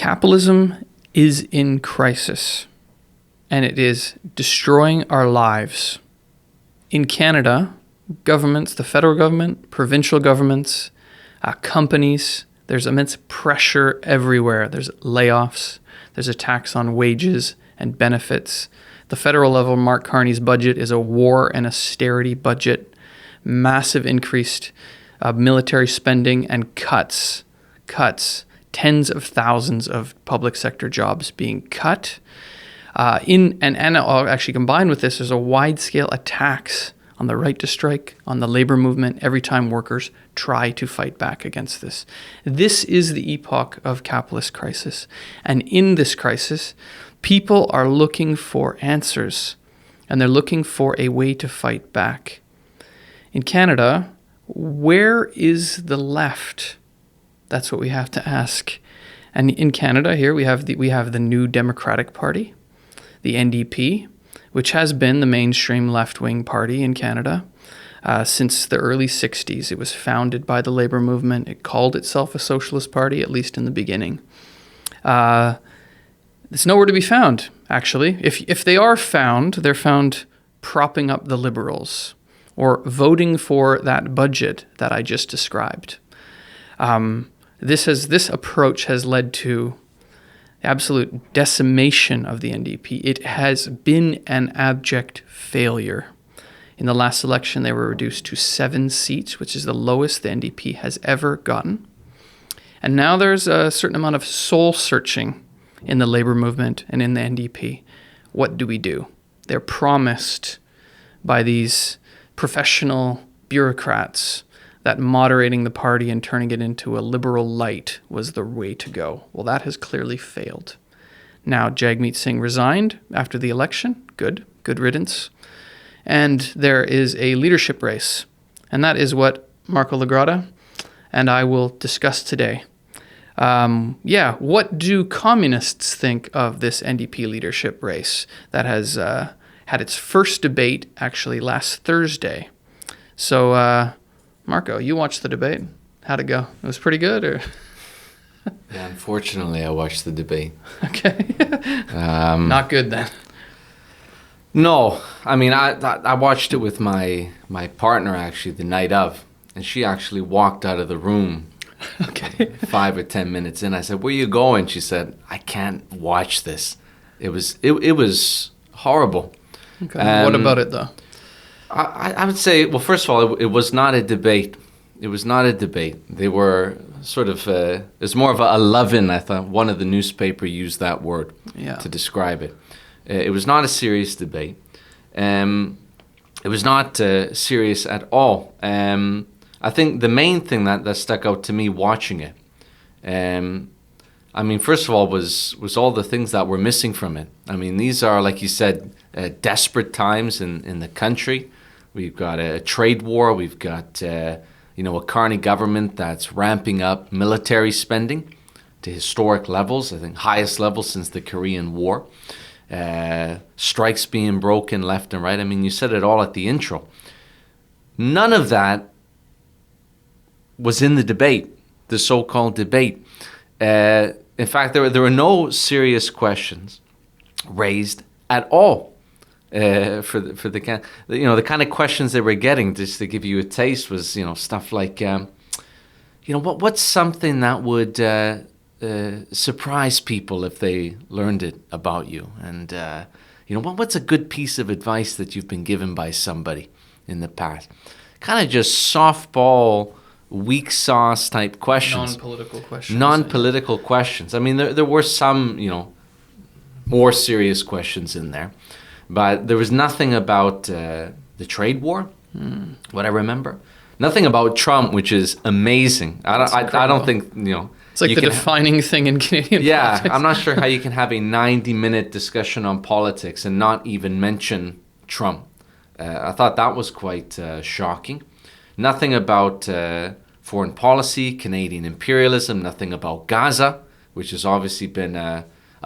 Capitalism is in crisis, and it is destroying our lives. In Canada, governments, the federal government, provincial governments, companies, there's immense pressure everywhere. There's layoffs, there's a tax on wages and benefits. The federal level, Mark Carney's budget is a war and austerity budget, massive increased military spending and cuts, tens of thousands of public sector jobs being cut. And I'll actually combine with this, there's a wide-scale attacks on the right to strike, on the labor movement, every time workers try to fight back against this. This is the epoch of capitalist crisis. And in this crisis, people are looking for answers, and they're looking for a way to fight back. In Canada, where is the left? That's what we have to ask. And in Canada here, we have the New Democratic Party, the NDP, which has been the mainstream left-wing party in Canada since the early 60s. It was founded by the labor movement. It called itself a socialist party, at least in the beginning. It's nowhere to be found, actually. If they are found, they're found propping up the Liberals or voting for that budget that I just described. This approach has led to absolute decimation of the NDP. It has been an abject failure. In the last election, they were reduced to 7 seats, which is the lowest the NDP has ever gotten. And now there's a certain amount of soul searching in the labor movement and in the NDP. What do we do? They're promised by these professional bureaucrats that moderating the party and turning it into a liberal light was the way to go. Well, that has clearly failed. Now, Jagmeet Singh resigned after the election. Good riddance. And there is a leadership race. And that is what Marco Lagrada and I will discuss today. What do communists think of this NDP leadership race that has had its first debate actually last Thursday? So, Marco, you watched the debate. How'd it go? It was pretty good, or? Yeah, unfortunately, I watched the debate. Okay. Not good then. No, I mean, I watched it with my partner, actually, the night of, and she actually walked out of the room. Okay. 5 or 10 minutes in. I said, "Where are you going?" She said, "I can't watch this. It was horrible." Okay. What about it, though? I would say, well, first of all, it was not a debate. It was not a debate. They were sort of, it was more of a love-in, I thought. One of the newspaper used that word to describe it. It was not a serious debate. It was not serious at all. I think the main thing that stuck out to me watching it, I mean, first of all, was all the things that were missing from it. I mean, these are, like you said, desperate times in the country. We've got a trade war. We've got, a Carney government that's ramping up military spending to historic levels, I think highest levels since the Korean War. Strikes being broken left and right. I mean, you said it all at the intro. None of that was in the debate, the so-called debate. In fact, there were no serious questions raised at all for the kind of questions they were getting. Just to give you a taste was stuff like what's something that would surprise people if they learned it about you, and what's a good piece of advice that you've been given by somebody in the past. Kind of just softball, weak sauce type questions. Non-political questions. I mean, there were some, more serious questions in there. But there was nothing about the trade war, what I remember. Nothing about Trump, which is amazing. I don't think, It's like the defining thing in Canadian politics. I'm not sure how you can have a 90-minute discussion on politics and not even mention Trump. I thought that was quite shocking. Nothing about foreign policy, Canadian imperialism, nothing about Gaza, which has obviously been a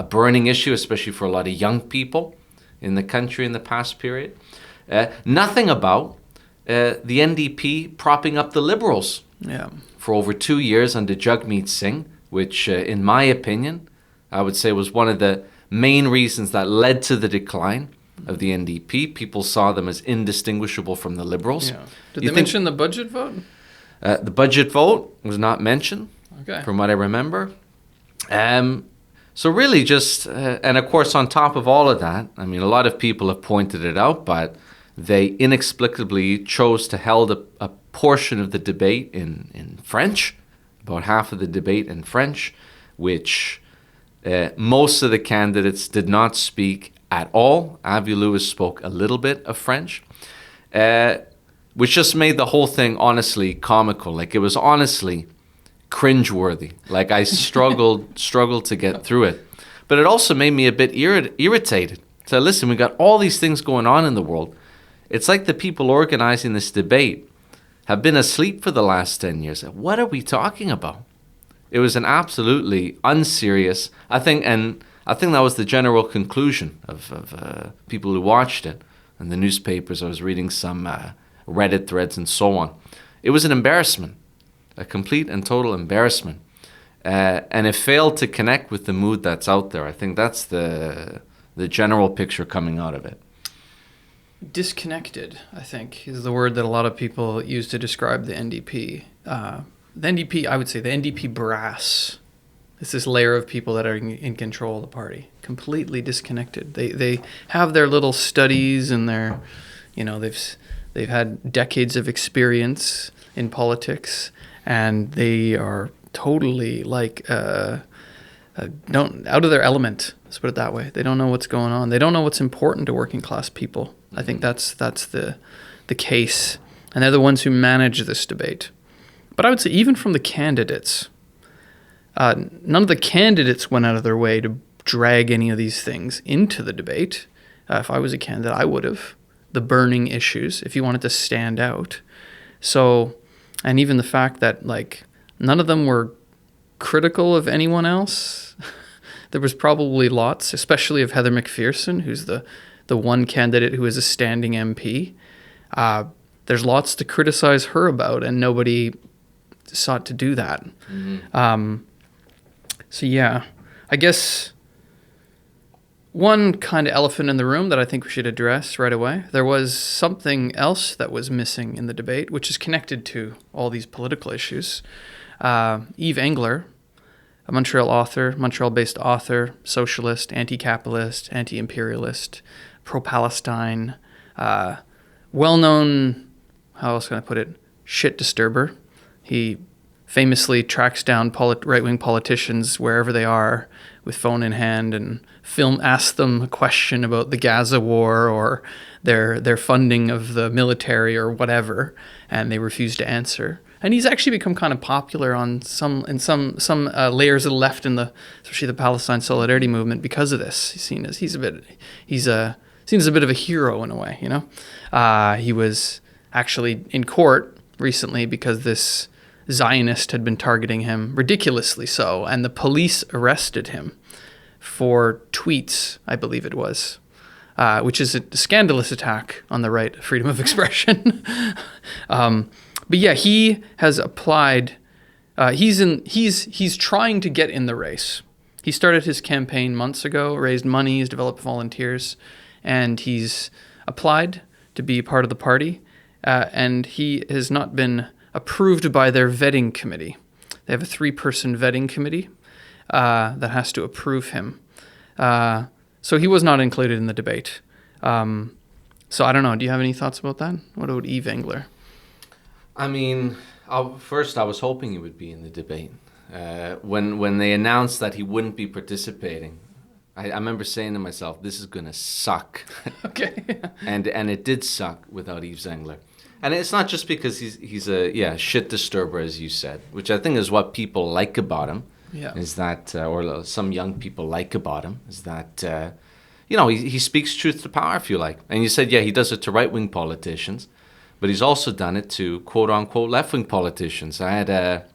burning issue, especially for a lot of young people in the country in the past period. Nothing about the NDP propping up the Liberals for over 2 years under Jagmeet Singh, which, in my opinion, I would say was one of the main reasons that led to the decline of the NDP. People saw them as indistinguishable from the Liberals. Yeah. Did they mention the budget vote? The budget vote was not mentioned, from what I remember. So really just, and of course on top of all of that, I mean, a lot of people have pointed it out, but they inexplicably chose to hold a portion of the debate in French, about half of the debate in French, which most of the candidates did not speak at all. Avi Lewis spoke a little bit of French, which just made the whole thing honestly comical. Like, it was honestly cringeworthy. Like, I struggled to get through it. But it also made me a bit irritated. So listen, we got all these things going on in the world. It's like the people organizing this debate have been asleep for the last 10 years. What are we talking about? It was an absolutely unserious, I think that was the general conclusion of people who watched it and the newspapers. I was reading some Reddit threads and so on. It was an embarrassment, a complete and total embarrassment. And it failed to connect with the mood that's out there. I think that's the general picture coming out of it. Disconnected, I think, is the word that a lot of people use to describe the NDP. The NDP, I would say the NDP brass. It's this layer of people that are in control of the party, completely disconnected. They have their little studies and their, they've had decades of experience in politics, and they are totally like out of their element. Let's put it that way. They don't know what's going on. They don't know what's important to working class people. I think that's the case, and they're the ones who manage this debate. But I would say even from the candidates, none of the candidates went out of their way to drag any of these things into the debate. If I was a candidate, I would have. The burning issues, if you wanted to stand out. So, and even the fact that like none of them were critical of anyone else. There was probably lots, especially of Heather McPherson, who's the one candidate who is a standing MP. There's lots to criticize her about, and nobody sought to do that. Mm-hmm. So yeah, I guess one kind of elephant in the room that I think we should address right away, there was something else that was missing in the debate, which is connected to all these political issues. Yves Engler, a Montreal-based author, socialist, anti-capitalist, anti-imperialist, pro-Palestine, well-known, how else can I put it, shit disturber. He famously tracks down right-wing politicians wherever they are with phone in hand and asks them a question about the Gaza war or their funding of the military or whatever, and they refuse to answer. And he's actually become kind of popular in some layers of the left especially the Palestine solidarity movement because of this. He's seen as seen as a bit of a hero in a way, He was actually in court recently because this Zionist had been targeting him, ridiculously so, and the police arrested him for tweets, I believe it was, which is a scandalous attack on the right of freedom of expression. But yeah, he has applied. He's trying to get in the race. He started his campaign months ago, raised money, he's developed volunteers, and he's applied to be part of the party. And he has not been approved by their vetting committee. They have a 3-person vetting committee that has to approve him. So he was not included in the debate. So I don't know. Do you have any thoughts about that? What about Yves Engler? I mean, first I was hoping he would be in the debate. When they announced that he wouldn't be participating, I remember saying to myself, this is going to suck. Okay. and it did suck without Yves Engler. And it's not just because he's a shit disturber, as you said, which I think is what people like about him. Yeah. Is that, or some young people like about him, is that, he speaks truth to power, if you like. And you said, he does it to right-wing politicians, but he's also done it to quote-unquote left-wing politicians. I had a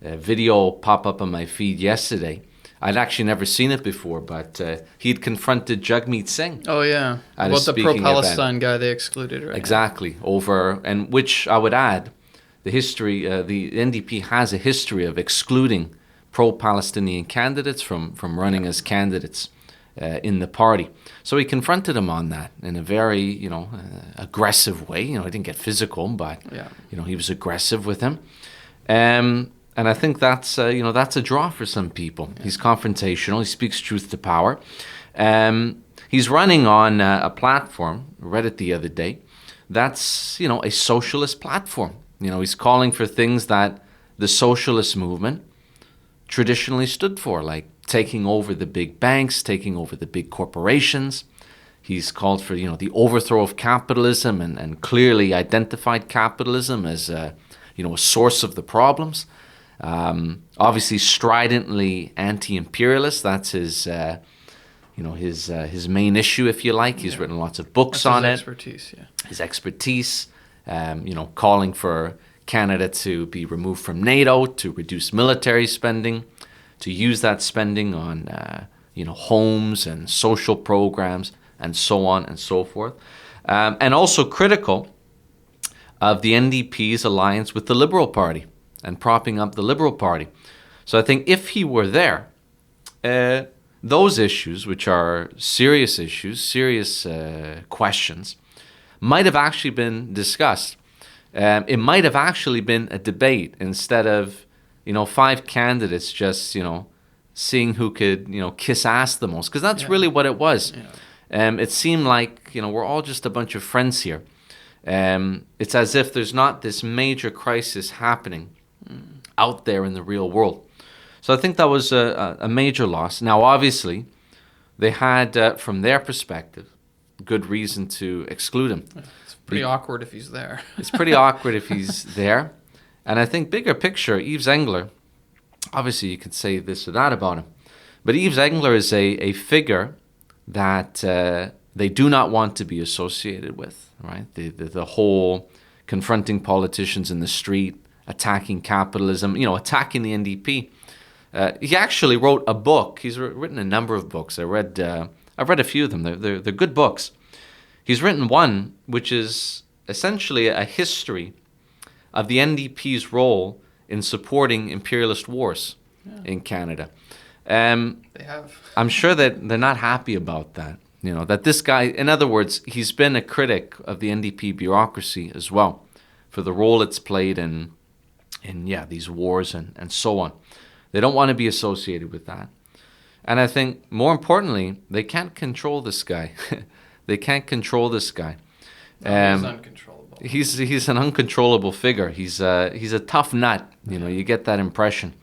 video pop up on my feed yesterday. I'd actually never seen it before, but he'd confronted Jagmeet Singh. Oh, yeah. About the pro-Palestine guy they excluded, right? Exactly. Which I would add, the history, the NDP has a history of excluding pro-Palestinian candidates from running as candidates in the party. So he confronted him on that in a very, aggressive way. He didn't get physical, but, he was aggressive with him. And I think that's a draw for some people. He's confrontational. He speaks truth to power. He's running on a platform, I read it the other day, that's, a socialist platform. He's calling for things that the socialist movement traditionally stood for, like taking over the big banks, taking over the big corporations. He's called for, the overthrow of capitalism and clearly identified capitalism as, a source of the problems. Obviously, stridently anti-imperialist. That's his main issue, if you like. He's written lots of books on it. His expertise, calling for Canada to be removed from NATO, to reduce military spending, to use that spending on, homes and social programs, and so on and so forth. And also critical of the NDP's alliance with the Liberal Party and propping up the Liberal Party. So I think if he were there, those issues, which are serious issues, serious questions, might have actually been discussed. It might have actually been a debate instead of, 5 candidates just, seeing who could, kiss ass the most. Because that's really what it was. It seemed like, we're all just a bunch of friends here. It's as if there's not this major crisis happening out there in the real world. So I think that was a major loss. Now, obviously, they had, from their perspective, good reason to exclude him. It's pretty awkward if he's there. It's pretty awkward if he's there. And I think bigger picture, Yves Engler, obviously you could say this or that about him, but Yves Engler is a figure that they do not want to be associated with, right? The whole confronting politicians in the street, attacking capitalism, attacking the NDP. He actually wrote a book. He's written a number of books. I've read a few of them. They're good books. He's written one which is essentially a history of the NDP's role in supporting imperialist wars in Canada. They have. I'm sure that they're not happy about that. That this guy, in other words, he's been a critic of the NDP bureaucracy as well for the role it's played in these wars and so on. They don't want to be associated with that. And I think, more importantly, they can't control this guy. They can't control this guy. No, he's uncontrollable. He's an uncontrollable figure. He's a tough nut. You get that impression.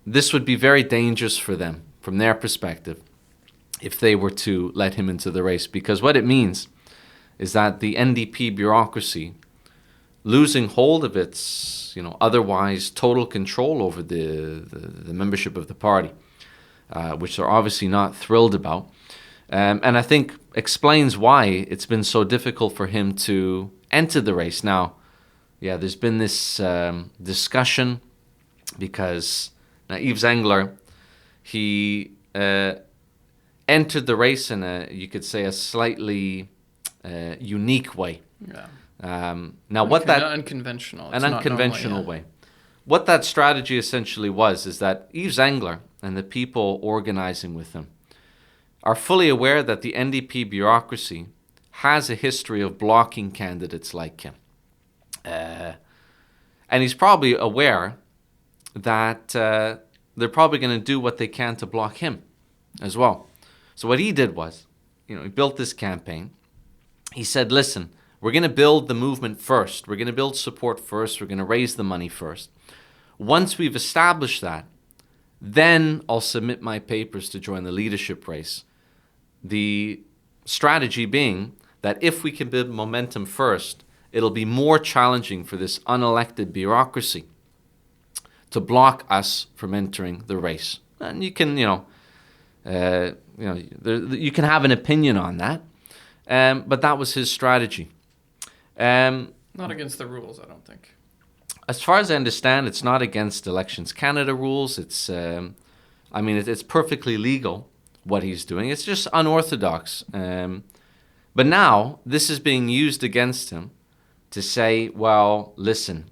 This would be very dangerous for them, from their perspective, if they were to let him into the race. Because what it means is that the NDP bureaucracy, losing hold of its, otherwise total control over the membership of the party, which they're obviously not thrilled about. And I think explains why it's been so difficult for him to enter the race. Now, there's been this discussion because now Yves Engler, he entered the race in you could say, a slightly unique way. Now, what that unconventional, an unconventional way. What that strategy essentially was is that Yves Engler and the people organizing with him are fully aware that the NDP bureaucracy has a history of blocking candidates like him. And he's probably aware that they're probably going to do what they can to block him as well. So what he did was, he built this campaign. He said, listen, we're going to build the movement first. We're going to build support first. We're going to raise the money first. Once we've established that, then I'll submit my papers to join the leadership race. The strategy being that if we can build momentum first, it'll be more challenging for this unelected bureaucracy to block us from entering the race. And you can, you can have an opinion on that, but that was his strategy. Not against the rules, I don't think. As far as I understand, it's not against Elections Canada rules. It's, it's perfectly legal what he's doing. It's just unorthodox. But now this is being used against him to say, well, listen,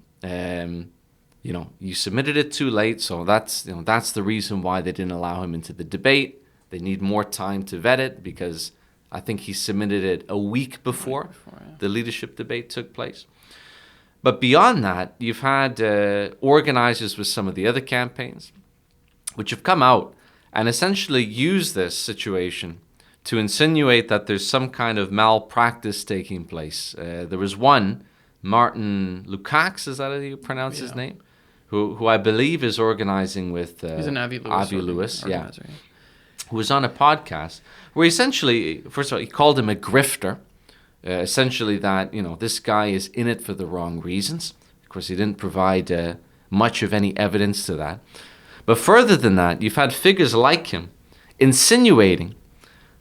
you submitted it too late, so that's the reason why they didn't allow him into the debate. They need more time to vet it because I think he submitted it a week before the leadership debate took place. But beyond that, you've had organizers with some of the other campaigns which have come out and essentially used this situation to insinuate that there's some kind of malpractice taking place. There was one, Martin Lukács, is that how you pronounce his name? Who I believe is organizing with he's an Avi Lewis, who was on a podcast where essentially, first of all, he called him a grifter. Essentially that, this guy is in it for the wrong reasons. Of course, he didn't provide much of any evidence to that. But further than that, you've had figures like him insinuating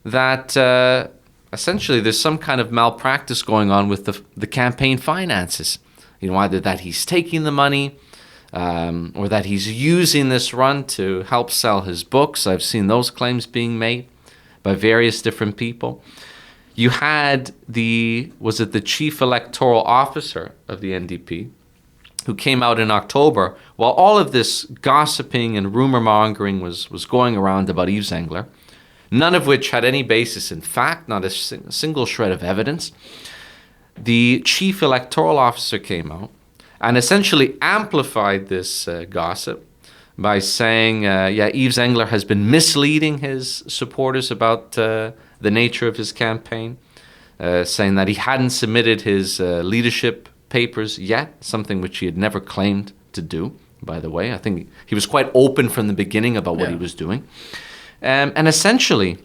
that essentially there's some kind of malpractice going on with the campaign finances. Either that he's taking the money or that he's using this run to help sell his books. I've seen those claims being made by various different people. You had the chief electoral officer of the NDP who came out in October while all of this gossiping and rumor mongering was going around about Yves Engler, none of which had any basis in fact, not a single shred of evidence. The chief electoral officer came out and essentially amplified this gossip by saying, Yves Engler has been misleading his supporters about the nature of his campaign, saying that he hadn't submitted his leadership papers yet, something which he had never claimed to do, by the way. I think he was quite open from the beginning about what he was doing. And essentially,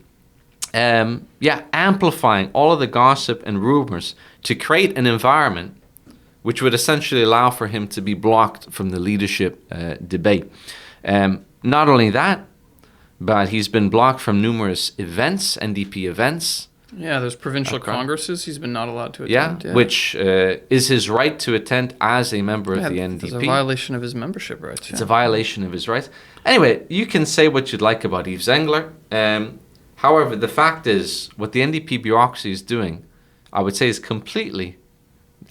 amplifying all of the gossip and rumors to create an environment which would essentially allow for him to be blocked from the leadership debate. Not only that, but he's been blocked from numerous events, NDP events. Yeah, there's provincial congresses he's been not allowed to attend. Yeah, which is his right to attend as a member of the NDP. It's a violation of his membership rights. It's a violation of his rights. Anyway, you can say what you'd like about Yves Engler. However, the fact is, what the NDP bureaucracy is doing, I would say, is completely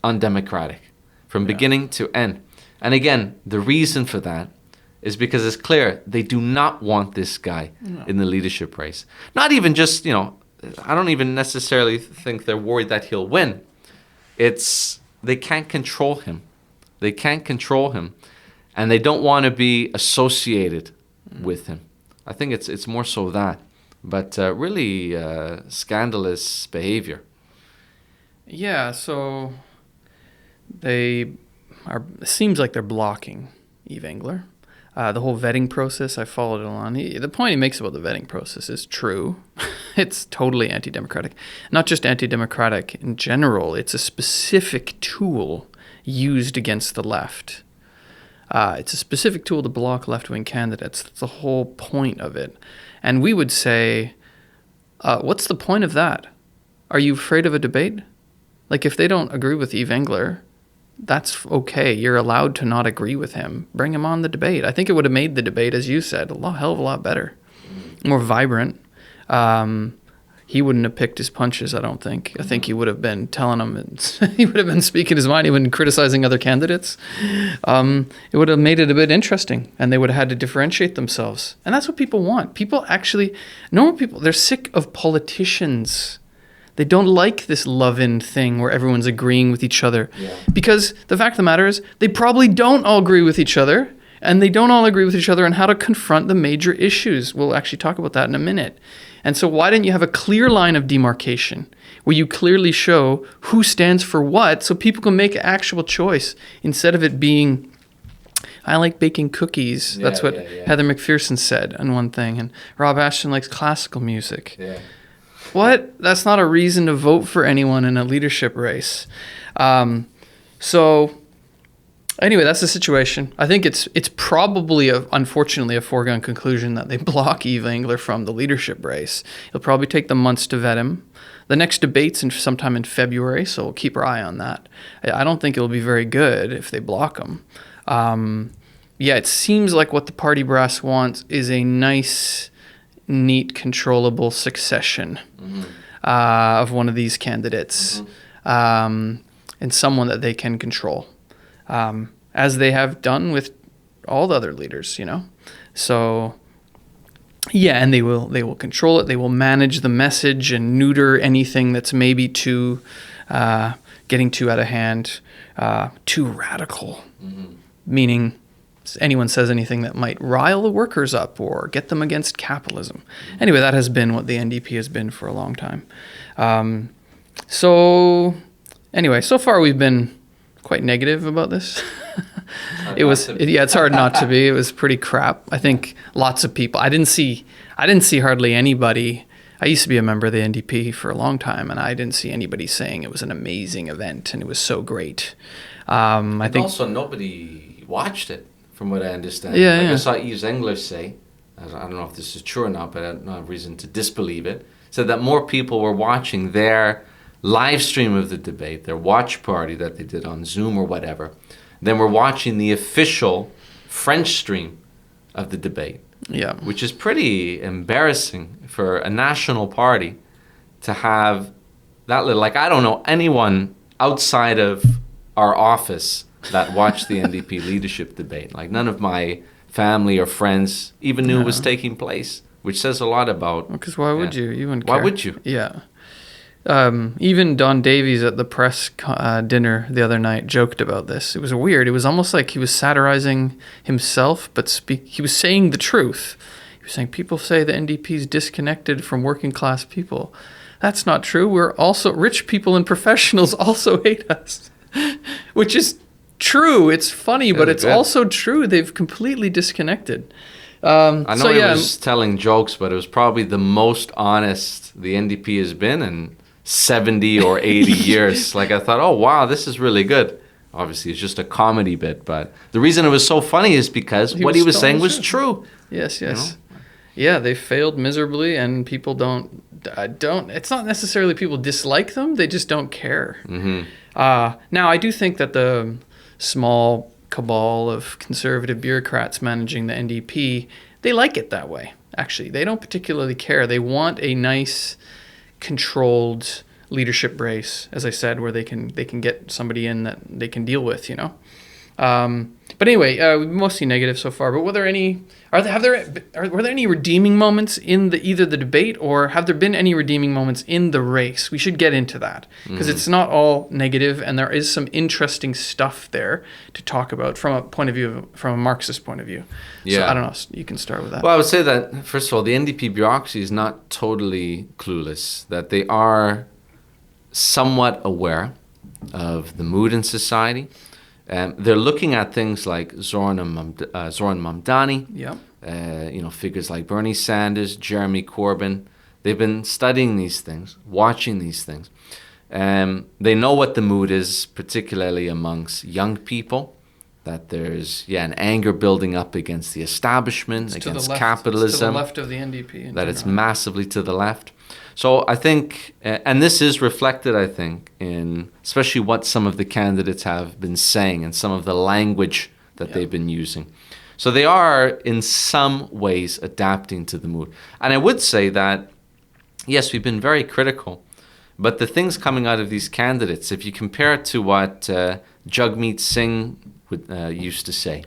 undemocratic from beginning to end. And again, the reason for that is because it's clear they do not want this guy in the leadership race. Not even just, I don't even necessarily think they're worried that he'll win. It's they can't control him. They can't control him. And they don't want to be associated with him. I think it's more so that. But really scandalous behavior. Yeah, so it seems like they're blocking Yves Engler. The whole vetting process, I followed it along. The point he makes about the vetting process is true. It's totally anti-democratic. Not just anti-democratic in general. It's a specific tool used against the left. It's a specific tool to block left-wing candidates. That's the whole point of it. And we would say, what's the point of that? Are you afraid of a debate? Like, if they don't agree with Yves Engler, that's okay. You're allowed to not agree with him. Bring him on the debate. I think it would have made the debate, as you said, hell of a lot better, more vibrant. He wouldn't have picked his punches, I don't think. I think he would have been telling them, he would have been speaking his mind. He would have been criticizing other candidates. It would have made it a bit interesting, and they would have had to differentiate themselves. And that's what people want. Normal people, they're sick of politicians. They don't like this love-in thing where everyone's agreeing with each other. Yeah. Because the fact of the matter is, they probably don't all agree with each other, and they don't all agree with each other on how to confront the major issues. We'll actually talk about that in a minute. And so why didn't you have a clear line of demarcation where you clearly show who stands for what so people can make an actual choice instead of it being, I like baking cookies. That's what Heather McPherson said on one thing. And Rob Ashton likes classical music. Yeah. What? That's not a reason to vote for anyone in a leadership race. So anyway, that's the situation. I think it's probably, unfortunately, a foregone conclusion that they block Yves Engler from the leadership race. It'll probably take them months to vet him. The next debate's sometime in February, so we'll keep our eye on that. I don't think it'll be very good if they block him. It seems like what the party brass wants is a nice, neat, controllable succession of one of these candidates and someone that they can control. As they have done with all the other leaders, you know. So yeah, and they will control it. They will manage the message and neuter anything that's maybe too getting too out of hand, too radical, meaning anyone says anything that might rile the workers up or get them against capitalism. Anyway, that has been what the NDP has been for a long time. So anyway, so far we've been quite negative about this. It's hard not to be. It was pretty crap. I think lots of people. I didn't see hardly anybody. I used to be a member of the NDP for a long time, and I didn't see anybody saying it was an amazing event and it was so great. I think also nobody watched it, from what I understand. Yeah. I saw Yves Engler say, I don't know if this is true or not, but I don't have reason to disbelieve it, said that more people were watching their live stream of the debate, their watch party that they did on Zoom or whatever, than were watching the official French stream of the debate. Yeah. Which is pretty embarrassing for a national party to have that little, like, I don't know anyone outside of our office that watched the NDP leadership debate. Like, none of my family or friends even knew it was taking place, which says a lot about... Because why would you? You wouldn't care. Why would you? Yeah. Even Don Davies at the press dinner the other night joked about this. It was weird. It was almost like he was satirizing himself, but he was saying the truth. He was saying, people say the NDP is disconnected from working class people. That's not true. We're also, rich people and professionals also hate us, which is true. It's funny, but it's also true. They've completely disconnected. I know he was telling jokes, but it was probably the most honest the NDP has been in 70 or 80 years. Like, I thought, oh, wow, this is really good. Obviously, it's just a comedy bit, but the reason it was so funny is because what he was saying was true. Yes. You know? Yeah, they failed miserably, and people don't. It's not necessarily people dislike them; they just don't care. Mm-hmm. Now, I do think that the small cabal of conservative bureaucrats managing the NDP, they like it that way. Actually, they don't particularly care. They want a nice, controlled leadership race, as I said, where they can get somebody in that they can deal with, you know. But anyway, mostly negative so far. But were there any redeeming moments in either the debate, or have there been any redeeming moments in the race? We should get into that, because it's not all negative, and there is some interesting stuff there to talk about from a Marxist point of view. Yeah. So I don't know. You can start with that. Well, I would say that, first of all, the NDP bureaucracy is not totally clueless, that they are somewhat aware of the mood in society. They're looking at things like Zoran Mamdani, figures like Bernie Sanders, Jeremy Corbyn. They've been studying these things, watching these things. They know what the mood is, particularly amongst young people, that there's an anger building up against the establishment, against capitalism. It's to the left of the NDP. That it's massively to the left. So I think, and this is reflected, I think, in especially what some of the candidates have been saying and some of the language that they've been using. So they are, in some ways, adapting to the mood. And I would say that, yes, we've been very critical, but the things coming out of these candidates, if you compare it to what Jagmeet Singh used to say,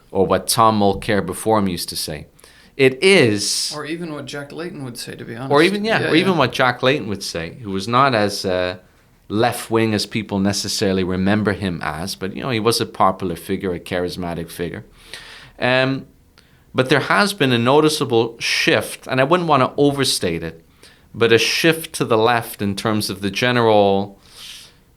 or what Tom Mulcair before him used to say, it is... Or even what Jack Layton would say, to be honest. Or even what Jack Layton would say, who was not as left-wing as people necessarily remember him as, but, he was a popular figure, a charismatic figure. But there has been a noticeable shift, and I wouldn't want to overstate it, but a shift to the left in terms of the general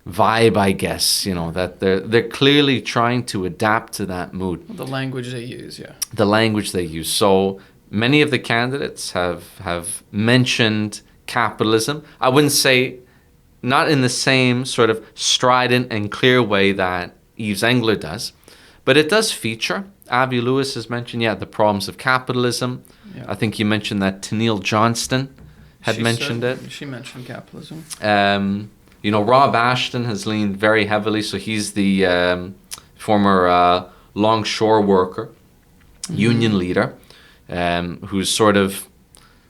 vibe, I guess, that they're clearly trying to adapt to that mood. The language they use, yeah. The language they use. So many of the candidates have mentioned capitalism. I wouldn't say not in the same sort of strident and clear way that Yves Engler does, but it does feature. Avi Lewis has mentioned, the problems of capitalism. Yeah. I think you mentioned that Tennille Johnston had mentioned it. She mentioned capitalism. Rob Ashton has leaned very heavily, so he's the former longshore worker, union leader, who's sort of,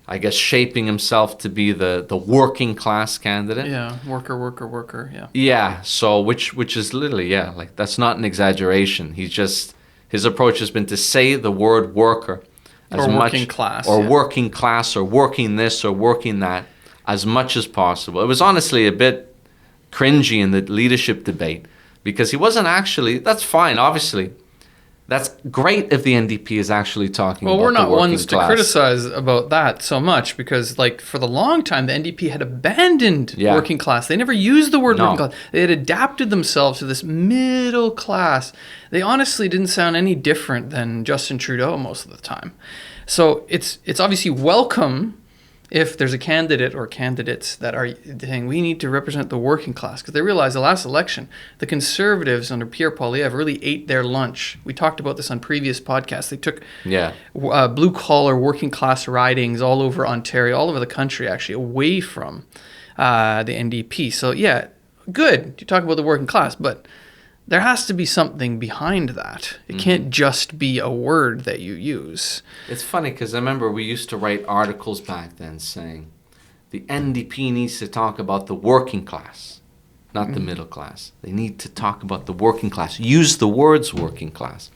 I guess, shaping himself to be the working class candidate. Yeah, worker, yeah. Yeah, so which is literally, like, that's not an exaggeration. He's just His approach has been to say the word worker as or much, working class, or working class, or working this, or working that, as much as possible. It was honestly a bit cringy in the leadership debate because he wasn't actually. That's fine, obviously. That's great if the NDP is actually talking about the working class. Well, we're not ones to criticize about that so much because, like, for the long time, the NDP had abandoned working class. They never used the word working class. They had adapted themselves to this middle class. They honestly didn't sound any different than Justin Trudeau most of the time. So it's obviously welcome if there's a candidate or candidates that are saying we need to represent the working class, because they realize the last election, the Conservatives under Pierre Poilievre really ate their lunch. We talked about this on previous podcasts. They took blue-collar working class ridings all over Ontario, all over the country actually, away from the NDP. So yeah, good to talk about the working class, but there has to be something behind that. It can't just be a word that you use. It's funny because I remember we used to write articles back then saying the NDP needs to talk about the working class, not the middle class. They need to talk about the working class. Use the words working class.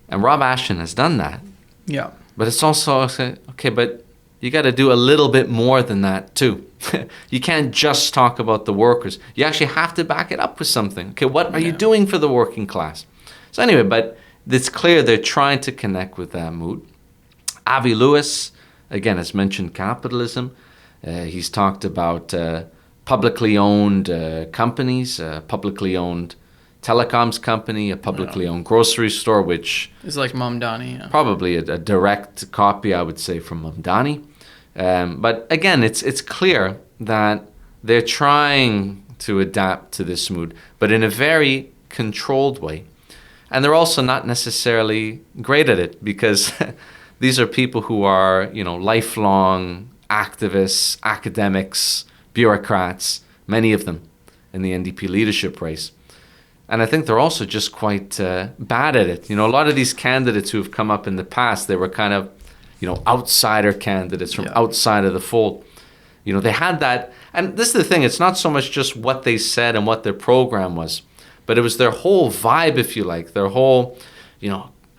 And Rob Ashton has done that. Yeah. But it's also, okay, but you got to do a little bit more than that too. You can't just talk about the workers. You actually have to back it up with something. Okay, what are you doing for the working class? So anyway, but it's clear they're trying to connect with that mood. Avi Lewis, again, has mentioned capitalism. He's talked about publicly owned companies, publicly owned telecoms company, a publicly owned grocery store, which is like Mamdani. Yeah. Probably a direct copy, I would say, from Mamdani. But again, it's clear that they're trying to adapt to this mood, but in a very controlled way. And they're also not necessarily great at it because these are people who are, lifelong activists, academics, bureaucrats, many of them in the NDP leadership race. And I think they're also just quite bad at it. A lot of these candidates who have come up in the past, they were kind of, outsider candidates from outside of the fold. They had that. And this is the thing. It's not so much just what they said and what their program was, but it was their whole vibe, if you like, their whole,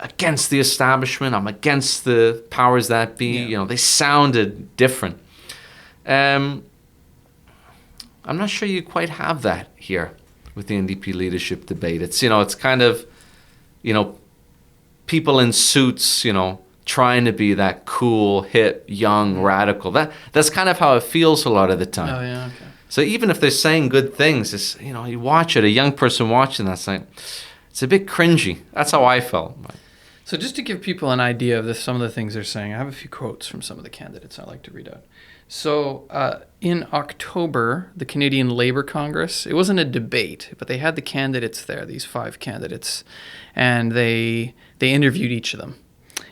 against the establishment. I'm against the powers that be. Yeah. They sounded different. I'm not sure you quite have that here with the NDP leadership debate. It's, it's kind of, people in suits, trying to be that cool, hip, young, radical. That's kind of how it feels a lot of the time. Oh, yeah, okay. So even if they're saying good things, it's, you watch it, a young person watching that, it's a bit cringy. That's how I felt. So just to give people an idea of some of the things they're saying, I have a few quotes from some of the candidates I'd like to read out. So in October, the Canadian Labour Congress, it wasn't a debate, but they had the candidates there, these 5 candidates, and they interviewed each of them.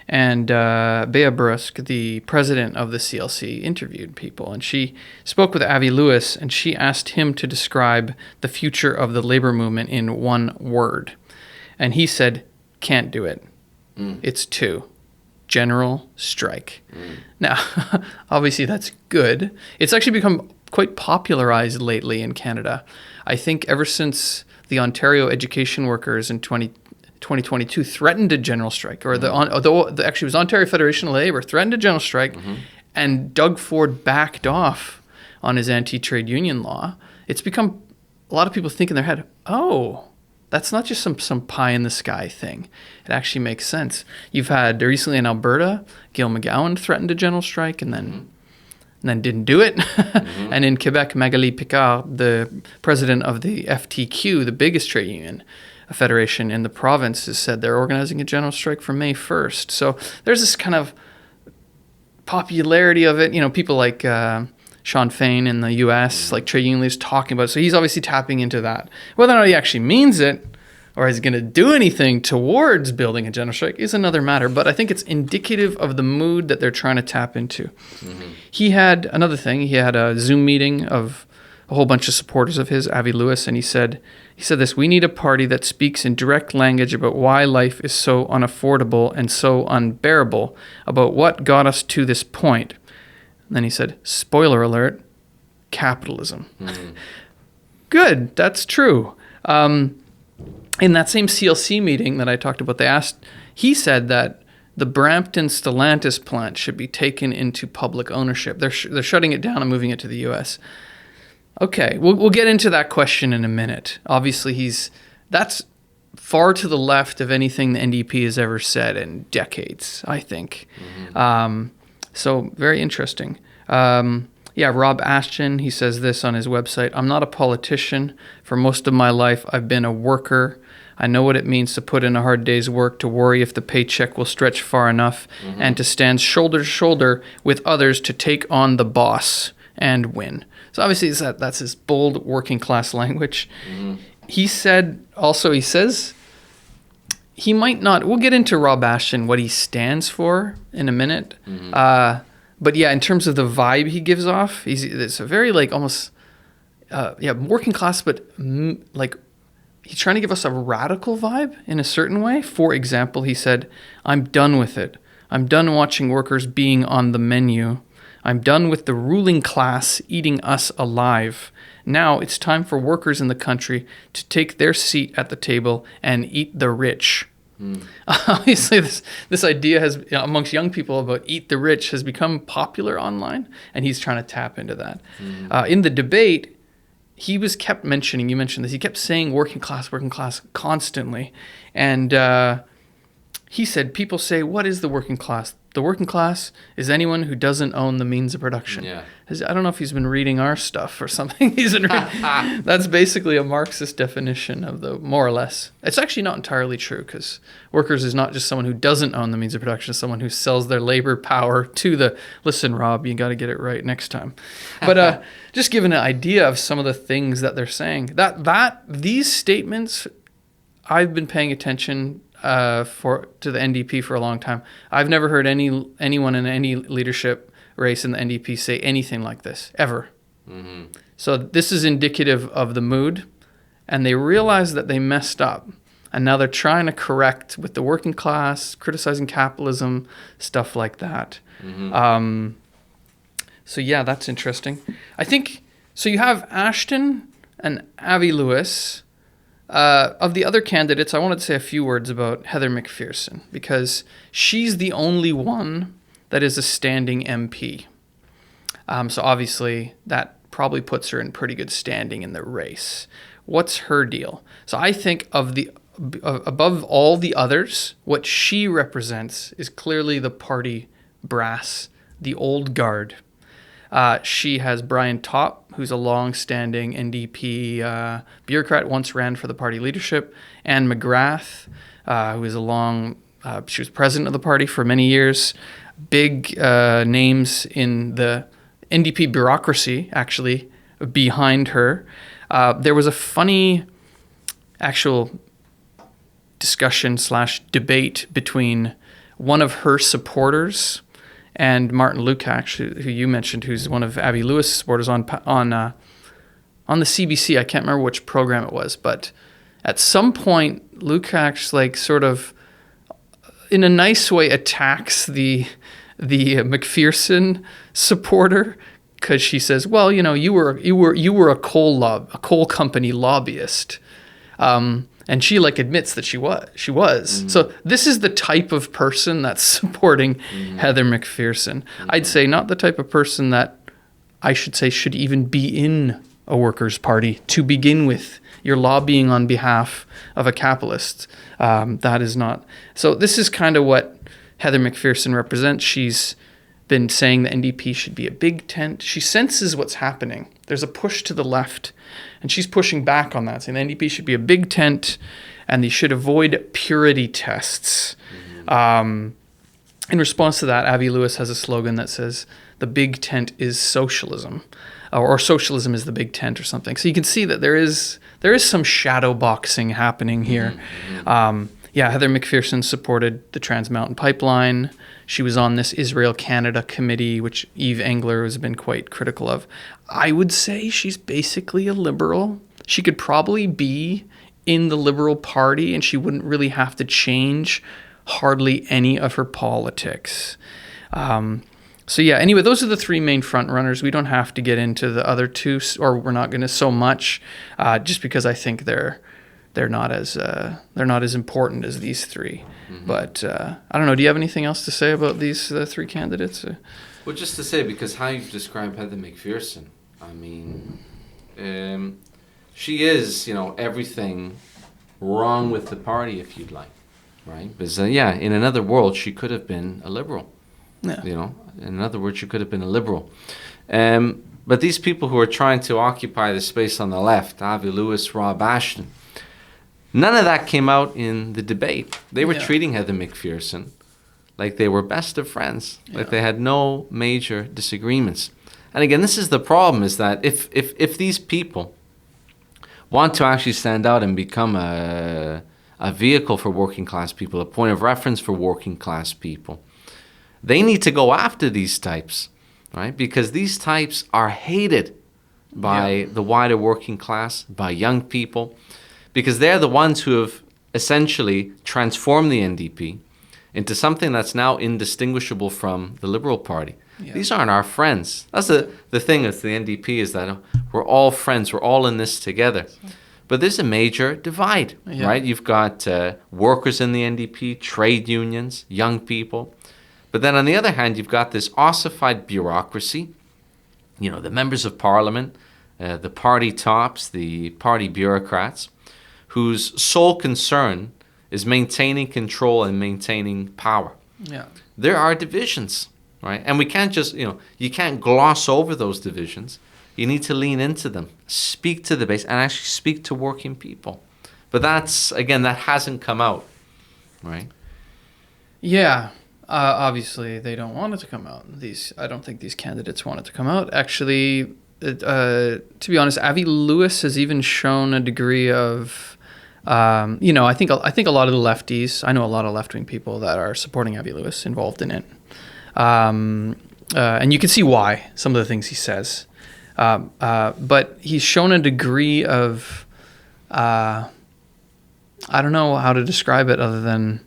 And Bea Brusque, the president of the CLC, interviewed people. And she spoke with Avi Lewis, and she asked him to describe the future of the labor movement in one word. And he said, can't do it. It's 2. General strike. Now, obviously that's good. It's actually become quite popularized lately in Canada. I think ever since the Ontario education workers in 2022 threatened a general strike, or actually it was Ontario Federation of Labour threatened a general strike, and Doug Ford backed off on his anti-trade union law. It's become, a lot of people think in their head, oh, that's not just some pie in the sky thing. It actually makes sense. You've had recently in Alberta, Gail McGowan threatened a general strike and then didn't do it. And in Quebec, Magali Picard, the president of the FTQ, the biggest trade union federation in the province, has said they're organizing a general strike for May 1st. So there's this kind of popularity of it. People like Sean Fain in the U.S., like trade union leaders talking about it. So he's obviously tapping into that. Whether or not he actually means it or is going to do anything towards building a general strike is another matter. But I think it's indicative of the mood that they're trying to tap into. He had another thing. He had a Zoom meeting of a whole bunch of supporters of his, Avi Lewis, and he said this: we need a party that speaks in direct language about why life is so unaffordable and so unbearable, about what got us to this point. And then he said, spoiler alert, capitalism. Good, that's true. in that same CLC meeting that I talked about, he said that the Brampton Stellantis plant should be taken into public ownership. They're shutting it down and moving it to the U.S. Okay, we'll get into that question in a minute. Obviously, that's far to the left of anything the NDP has ever said in decades, I think. So very interesting. Rob Ashton, he says this on his website: I'm not a politician. For most of my life, I've been a worker. I know what it means to put in a hard day's work, to worry if the paycheck will stretch far enough, and to stand shoulder to shoulder with others to take on the boss and win. So obviously that's his bold working class language. He says he might not, we'll get into Rob Ashton, what he stands for in a minute. But yeah, in terms of the vibe he gives off, it's a very like almost, working class, but like he's trying to give us a radical vibe in a certain way. For example, he said, I'm done with it. I'm done watching workers being on the menu. I'm done with the ruling class eating us alive. Now it's time for workers in the country to take their seat at the table and eat the rich. Obviously, this idea has, amongst young people about eat the rich has become popular online, and he's trying to tap into that. In the debate, he kept mentioning, you mentioned this, he kept saying working class constantly. And he said, people say, what is the working class? The working class is anyone who doesn't own the means of production. Yeah. I don't know if he's been reading our stuff or something. That's basically a Marxist definition of more or less. It's actually not entirely true, because workers is not just someone who doesn't own the means of production, it's someone who sells their labor power to listen, Rob, you got to get it right next time. But just giving an idea of some of the things that they're saying, these statements, I've been paying attention to the NDP for a long time. I've never heard anyone in any leadership race in the NDP say anything like this, ever. So this is indicative of the mood, and they realize that they messed up, and now they're trying to correct with the working class, criticizing capitalism, stuff like that. So yeah, that's interesting. I think, so you have Ashton and Avi Lewis. Of the other candidates, I wanted to say a few words about Heather McPherson, because she's the only one that is a standing MP. So obviously that probably puts her in pretty good standing in the race. What's her deal? So I think above all the others, what she represents is clearly the party brass, the old guard. She has Brian Topp, who's a long-standing NDP bureaucrat, once ran for the party leadership, Anne McGrath, who is she was president of the party for many years. Big names in the NDP bureaucracy, actually, behind her. There was a funny actual discussion/debate between one of her supporters and Martin Lukács, who you mentioned, who's one of Avi Lewis' supporters on the CBC. I can't remember which program it was, but at some point, Lukács sort of, in a nice way, attacks the McPherson supporter, because she says, "Well, you were a coal company lobbyist." And she admits that she was. So this is the type of person that's supporting Heather McPherson. I'd say not the type of person that I should say should even be in a workers' party to begin with. You're lobbying on behalf of a capitalist. That is not. So this is kind of what Heather McPherson represents. She's been saying the NDP should be a big tent. She senses what's happening. There's a push to the left, and she's pushing back on that, saying the NDP should be a big tent, and they should avoid purity tests. In response to that, Avi Lewis has a slogan that says, the big tent is socialism, or socialism is the big tent, or something. So you can see that there is some shadow boxing happening here. Heather McPherson supported the Trans Mountain Pipeline. She was on this Israel-Canada committee, which Yves Engler has been quite critical of. I would say she's basically a liberal. She could probably be in the Liberal Party, and she wouldn't really have to change hardly any of her politics. Anyway, those are the three main front runners. We don't have to get into the other two, or we're not going to so much, just because I think they're they're not as important as these three. But I don't know. Do you have anything else to say about these three candidates? Well, just to say, because how you've described Heather McPherson, I mean, she is, everything wrong with the party, if you'd like, right? Because, in another world, she could have been a liberal. Yeah. In other words, she could have been a liberal. But these people who are trying to occupy the space on the left, Avi Lewis, Rob Ashton, none of that came out in the debate. They were treating Heather McPherson like they were best of friends, like they had no major disagreements. And again, this is the problem, is that if these people want to actually stand out and become a vehicle for working class people, a point of reference for working class people, they need to go after these types, right? Because these types are hated by the wider working class, by young people, because they're the ones who have essentially transformed the NDP into something that's now indistinguishable from the Liberal Party. Yeah. These aren't our friends. That's the thing with the NDP, is that we're all friends. We're all in this together. But there's a major divide, right? You've got workers in the NDP, trade unions, young people. But then on the other hand, you've got this ossified bureaucracy, the members of parliament, the party tops, the party bureaucrats, whose sole concern is maintaining control and maintaining power. Yeah. There are divisions, right? And we can't just, you can't gloss over those divisions. You need to lean into them, speak to the base, and actually speak to working people. But that's, again, that hasn't come out, right? Yeah. Obviously, they don't want it to come out. I don't think these candidates want it to come out. Actually, to be honest, Avi Lewis has even shown a degree of, I think a lot of the lefties, I know a lot of left-wing people that are supporting Avi Lewis, involved in it. And you can see why, some of the things he says. But he's shown a degree of, I don't know how to describe it other than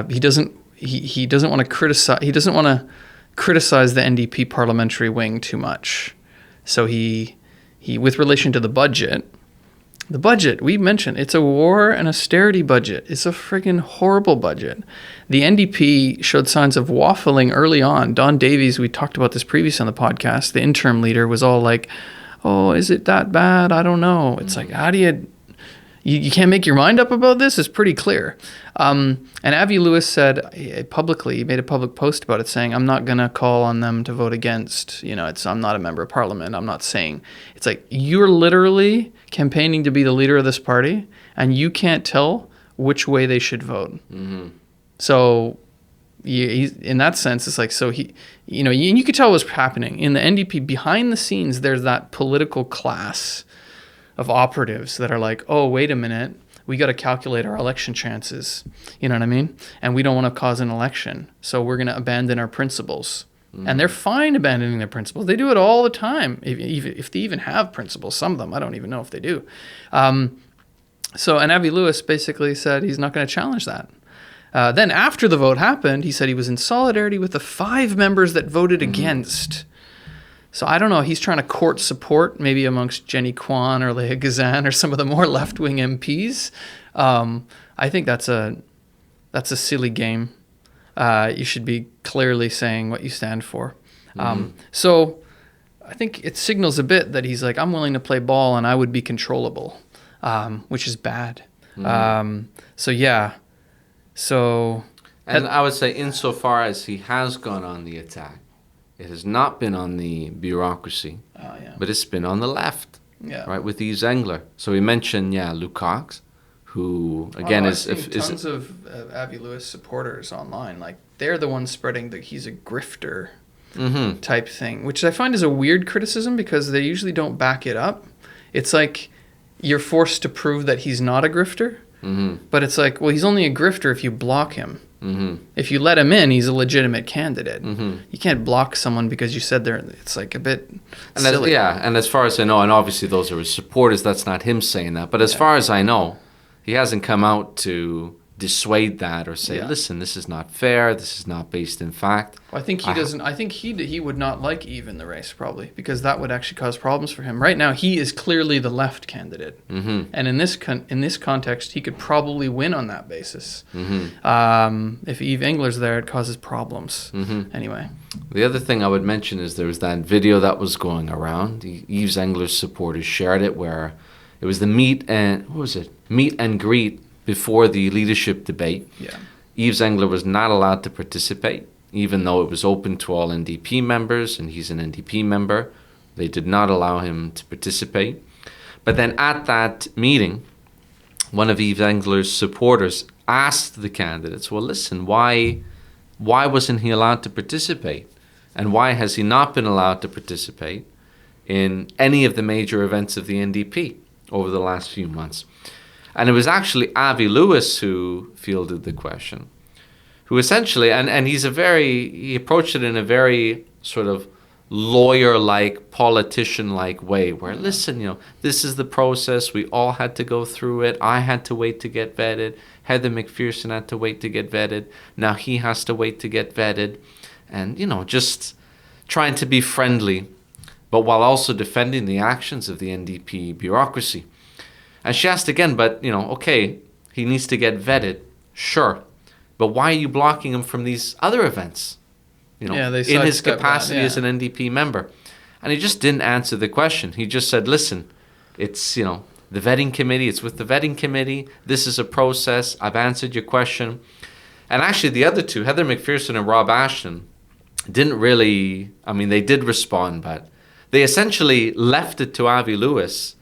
he doesn't want to criticize. He doesn't want to criticize the NDP parliamentary wing too much. So he with relation to the budget, we mentioned, it's a war and austerity budget. It's a friggin' horrible budget. The NDP showed signs of waffling early on. Don Davies, we talked about this previously on the podcast, the interim leader, was all like, oh, is it that bad? I don't know. It's like, how do you can't make your mind up about this? It's pretty clear. And Avi Lewis said publicly, he made a public post about it saying, I'm not going to call on them to vote against, I'm not a member of parliament. I'm not saying, it's like, you're literally campaigning to be the leader of this party and you can't tell which way they should vote. Mm-hmm. So in that sense, it's like, so you could tell what's happening in the NDP behind the scenes. There's that political class of operatives that are like, oh, wait a minute, we got to calculate our election chances. You know what I mean? And we don't want to cause an election. So we're going to abandon our principles. Mm. And they're fine abandoning their principles. They do it all the time. If they even have principles, some of them, I don't even know if they do. And Avi Lewis basically said he's not going to challenge that. Then after the vote happened, he said he was in solidarity with the 5 members that voted against. So I don't know. He's trying to court support, maybe amongst Jenny Kwan or Leah Gazan or some of the more left-wing MPs. I think that's a silly game. You should be clearly saying what you stand for. So I think it signals a bit that he's like, I'm willing to play ball and I would be controllable, which is bad. And I would say, insofar as he has gone on the attack, it has not been on the bureaucracy, but it's been on the left, right, with Yves Engler. So we mentioned, Luke Cox, who, again, is tons of Avi Lewis supporters online. Like, they're the ones spreading that he's a grifter type thing, which I find is a weird criticism because they usually don't back it up. It's like you're forced to prove that he's not a grifter, but it's like, well, he's only a grifter if you block him. If you let him in, he's a legitimate candidate. You can't block someone because you said they're. It's like a bit silly. And as far as I know, and obviously those are his supporters, that's not him saying that. But as far as I know, he hasn't come out to dissuade that or say, listen, this is not fair, this is not based in fact. Well, I think he doesn't. I think he would not like Yves in the race, probably, because that would actually cause problems for him. Right now, he is clearly the left candidate, and in this context, he could probably win on that basis. If Yves Engler's there, it causes problems. Anyway, the other thing I would mention is there was that video that was going around. Yves Engler's supporters shared it, where it was the meet and greet before the leadership debate. Yves Engler was not allowed to participate, even though it was open to all NDP members, and he's an NDP member. They did not allow him to participate. But then at that meeting, one of Yves Engler's supporters asked the candidates, well, listen, why wasn't he allowed to participate? And why has he not been allowed to participate in any of the major events of the NDP over the last few months? And it was actually Avi Lewis who fielded the question, who essentially, and he approached it in a very sort of lawyer-like, politician-like way, where, listen, this is the process. We all had to go through it. I had to wait to get vetted. Heather McPherson had to wait to get vetted. Now he has to wait to get vetted. And, just trying to be friendly, but while also defending the actions of the NDP bureaucracy. And she asked again, but, okay, he needs to get vetted, sure. But why are you blocking him from these other events? In his capacity as an NDP member. And he just didn't answer the question. He just said, listen, it's, the vetting committee. It's with the vetting committee. This is a process. I've answered your question. And actually the other two, Heather McPherson and Rob Ashton, didn't really, they did respond, but they essentially left it to Avi Lewis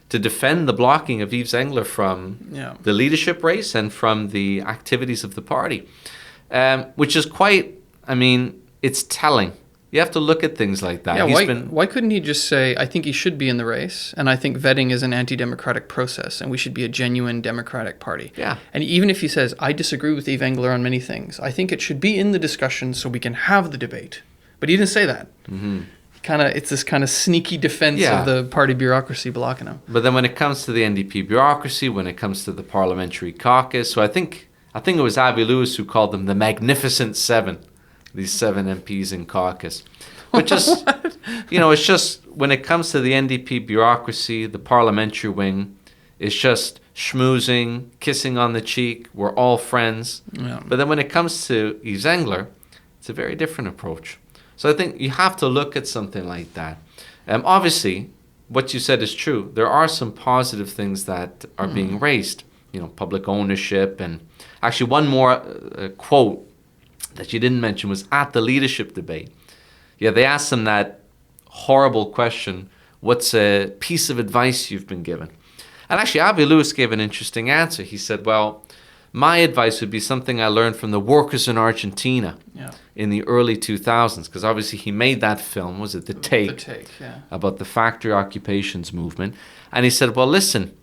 to defend the blocking of Yves Engler from the leadership race and from the activities of the party, which is quite, it's telling. You have to look at things like that. Why couldn't he just say, I think he should be in the race, and I think vetting is an anti-democratic process, and we should be a genuine democratic party. Yeah. And even if he says, I disagree with Yves Engler on many things, I think it should be in the discussion so we can have the debate. But he didn't say that. It's this kind of sneaky defense of the party bureaucracy blocking him. But then when it comes to the NDP bureaucracy, when it comes to the parliamentary caucus, so I think it was Avi Lewis who called them the Magnificent Seven, these 7 MPs in caucus. But just, it's just when it comes to the NDP bureaucracy, the parliamentary wing, it's just schmoozing, kissing on the cheek, we're all friends. Yeah. But then when it comes to Yves Engler, it's a very different approach. So I think you have to look at something like that. Obviously, what you said is true. There are some positive things that are being raised, public ownership. And actually one more quote that you didn't mention was at the leadership debate. Yeah, they asked him that horrible question, what's a piece of advice you've been given? And actually, Avi Lewis gave an interesting answer. He said, well, my advice would be something I learned from the workers in Argentina in the early 2000s, because obviously he made that film, was it The Take, about the factory occupations movement. And he said, well, listen,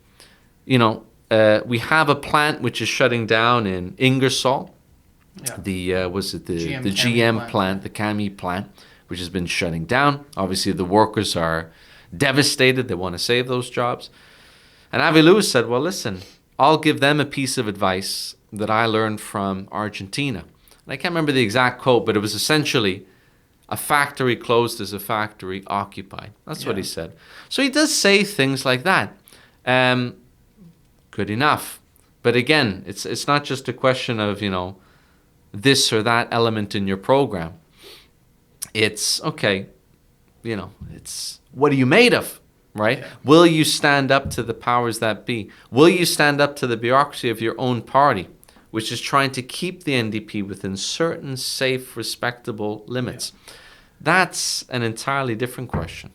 we have a plant which is shutting down in Ingersoll, the GM plant, the CAMI plant, which has been shutting down. Obviously, the workers are devastated. They want to save those jobs. And Avi Lewis said, well, listen, I'll give them a piece of advice that I learned from Argentina. And I can't remember the exact quote, but it was essentially, a factory closed is a factory occupied. That's what he said. So he does say things like that. Good enough. But again, it's not just a question of, this or that element in your program. It's, okay, it's what are you made of? Right? Yeah. Will you stand up to the powers that be? Will you stand up to the bureaucracy of your own party, which is trying to keep the NDP within certain safe, respectable limits? Yeah. That's an entirely different question.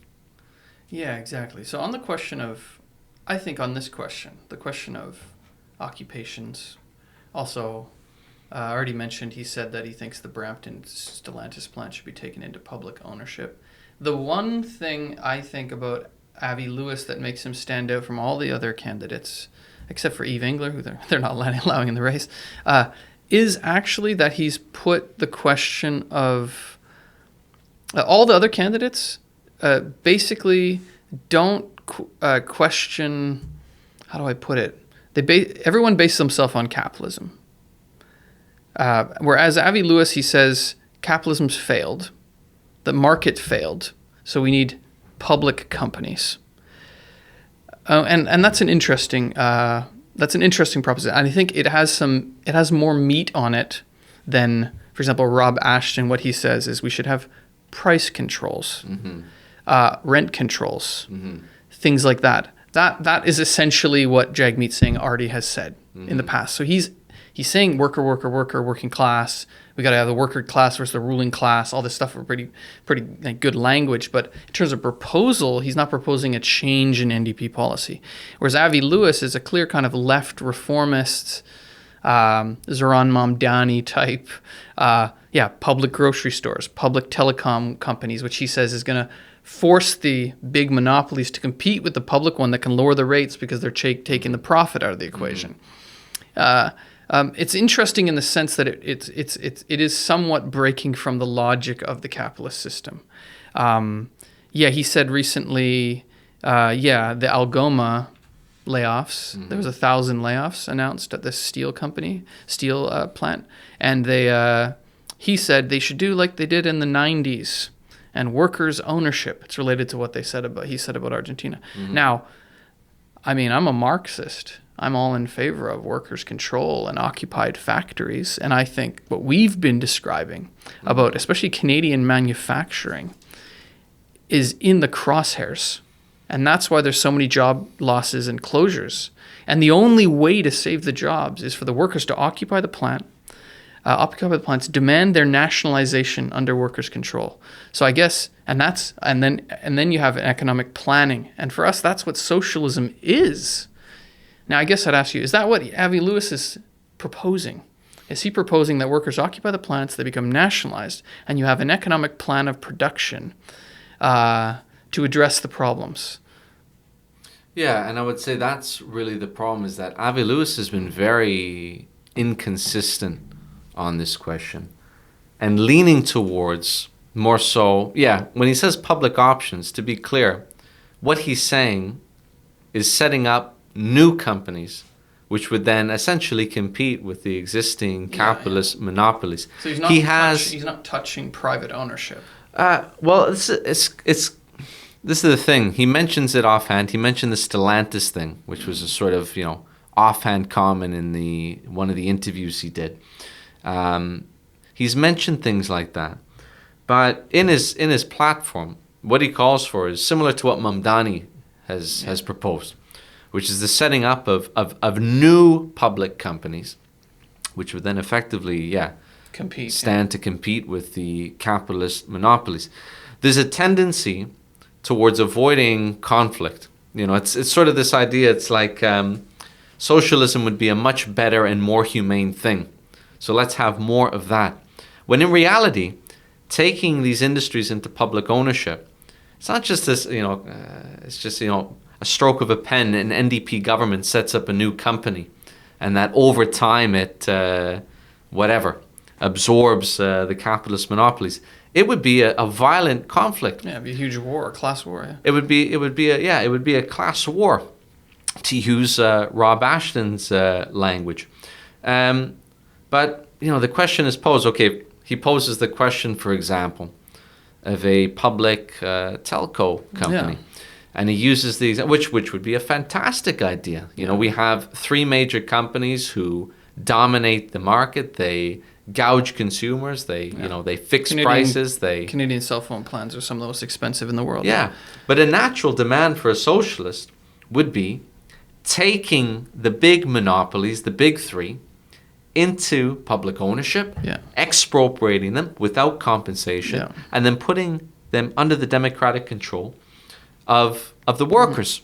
Yeah, exactly. So on the question of, I think on this question, the question of occupations, also, I already mentioned, he said that he thinks the Brampton Stellantis plant should be taken into public ownership. The one thing I think about Avi Lewis that makes him stand out from all the other candidates, except for Yves Engler, who they're not allowing in the race, is actually that he's put the question of all the other candidates basically don't question, how do I put it? Everyone bases themselves on capitalism. Whereas Avi Lewis, he says capitalism's failed, the market failed, so we need public companies. And that's an interesting proposition. And I think it has more meat on it than, for example, Rob Ashton. What he says is we should have price controls, rent controls, things like that. That is essentially what Jagmeet Singh already has said in the past. So he's saying worker, working class. We got to have the worker class versus the ruling class. All this stuff are pretty like, good language. But in terms of proposal, he's not proposing a change in NDP policy. Whereas Avi Lewis is a clear kind of left reformist, Zoran Mamdani type. Public grocery stores, public telecom companies, which he says is going to force the big monopolies to compete with the public one that can lower the rates because they're taking the profit out of the equation. It's interesting in the sense that it is somewhat breaking from the logic of the capitalist system. He said recently, the Algoma layoffs. There was 1,000 layoffs announced at this steel plant, and he said they should do like they did in the 90s, and workers' ownership. It's related to what he said about Argentina. Now, I mean, I'm a Marxist. I'm all in favor of workers' control and occupied factories. And I think what we've been describing about, especially Canadian manufacturing, is in the crosshairs. And that's why there's so many job losses and closures. And the only way to save the jobs is for the workers to occupy the plants, demand their nationalization under workers' control. So I guess, and then you have economic planning. And for us, that's what socialism is. Now, I guess I'd ask you, is that what Avi Lewis is proposing? Is he proposing that workers occupy the plants, they become nationalized, and you have an economic plan of production to address the problems? Yeah, and I would say that's really the problem, is that Avi Lewis has been very inconsistent on this question and leaning towards more so, when he says public options, to be clear, what he's saying is setting up new companies which would then essentially compete with the existing capitalist monopolies. So he's not touching private ownership. This is the thing. He mentions it offhand. He mentioned the Stellantis thing, which was a sort of, offhand comment in one of the interviews he did. He's mentioned things like that. But in his platform, what he calls for is similar to what Mamdani has proposed, which is the setting up of new public companies, which would then effectively, stand to compete with the capitalist monopolies. There's a tendency towards avoiding conflict. It's sort of this idea. It's like socialism would be a much better and more humane thing. So let's have more of that. When in reality, taking these industries into public ownership, it's not just this, it's just, a stroke of a pen. An NDP government sets up a new company, and that over time it, absorbs the capitalist monopolies. It would be a violent conflict. Yeah, it'd be a huge war, a class war. Yeah. It would be a class war, to use Rob Ashton's language. But the question is posed. Okay, he poses the question, for example, of a public telco company, and he uses these, which would be a fantastic idea. We have three major companies who dominate the market. They gouge consumers. They fix prices. Canadian cell phone plans are some of the most expensive in the world. Yeah, but a natural demand for a socialist would be taking the big monopolies, the big three, into public ownership, expropriating them without compensation, and then putting them under the democratic control of the workers.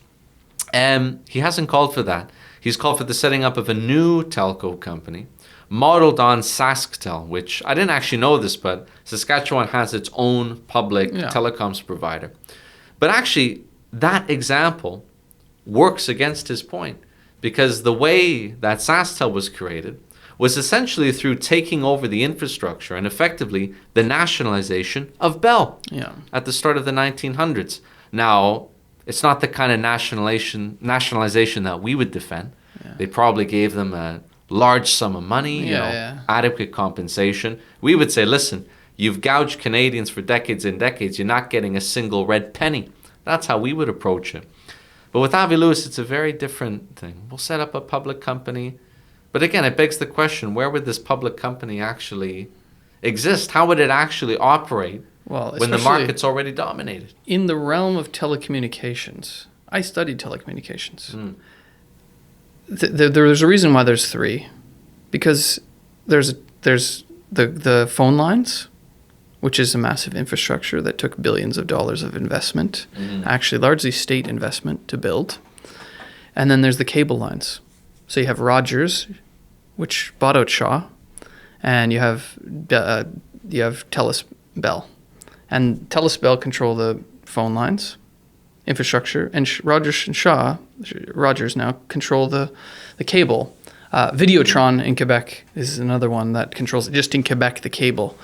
He hasn't called for that. He's called for the setting up of a new telco company modeled on SaskTel, which I didn't actually know this, but Saskatchewan has its own public telecoms provider. But actually, that example works against his point, because the way that SaskTel was created was essentially through taking over the infrastructure and effectively the nationalization of Bell at the start of the 1900s. Now, it's not the kind of nationalization that we would defend. They probably gave them a large sum of money, adequate compensation. We would say, listen, you've gouged Canadians for decades and decades. You're not getting a single red penny. That's how we would approach it. But with Avi Lewis, it's a very different thing. We'll set up a public company. But again, it begs the question, where would this public company actually exist? How would it actually operate when the market's already dominated? In the realm of telecommunications, I studied telecommunications. There's a reason why there's three. Because there's the phone lines, which is a massive infrastructure that took billions of dollars of investment, actually largely state investment to build. And then there's the cable lines. So you have Rogers, which bought out Shaw, and you have Telus Bell. And Telus Bell control the phone lines, infrastructure, and Rogers and Shaw, Rogers now, control the cable. Videotron in Quebec is another one that controls, just in Quebec, the cable.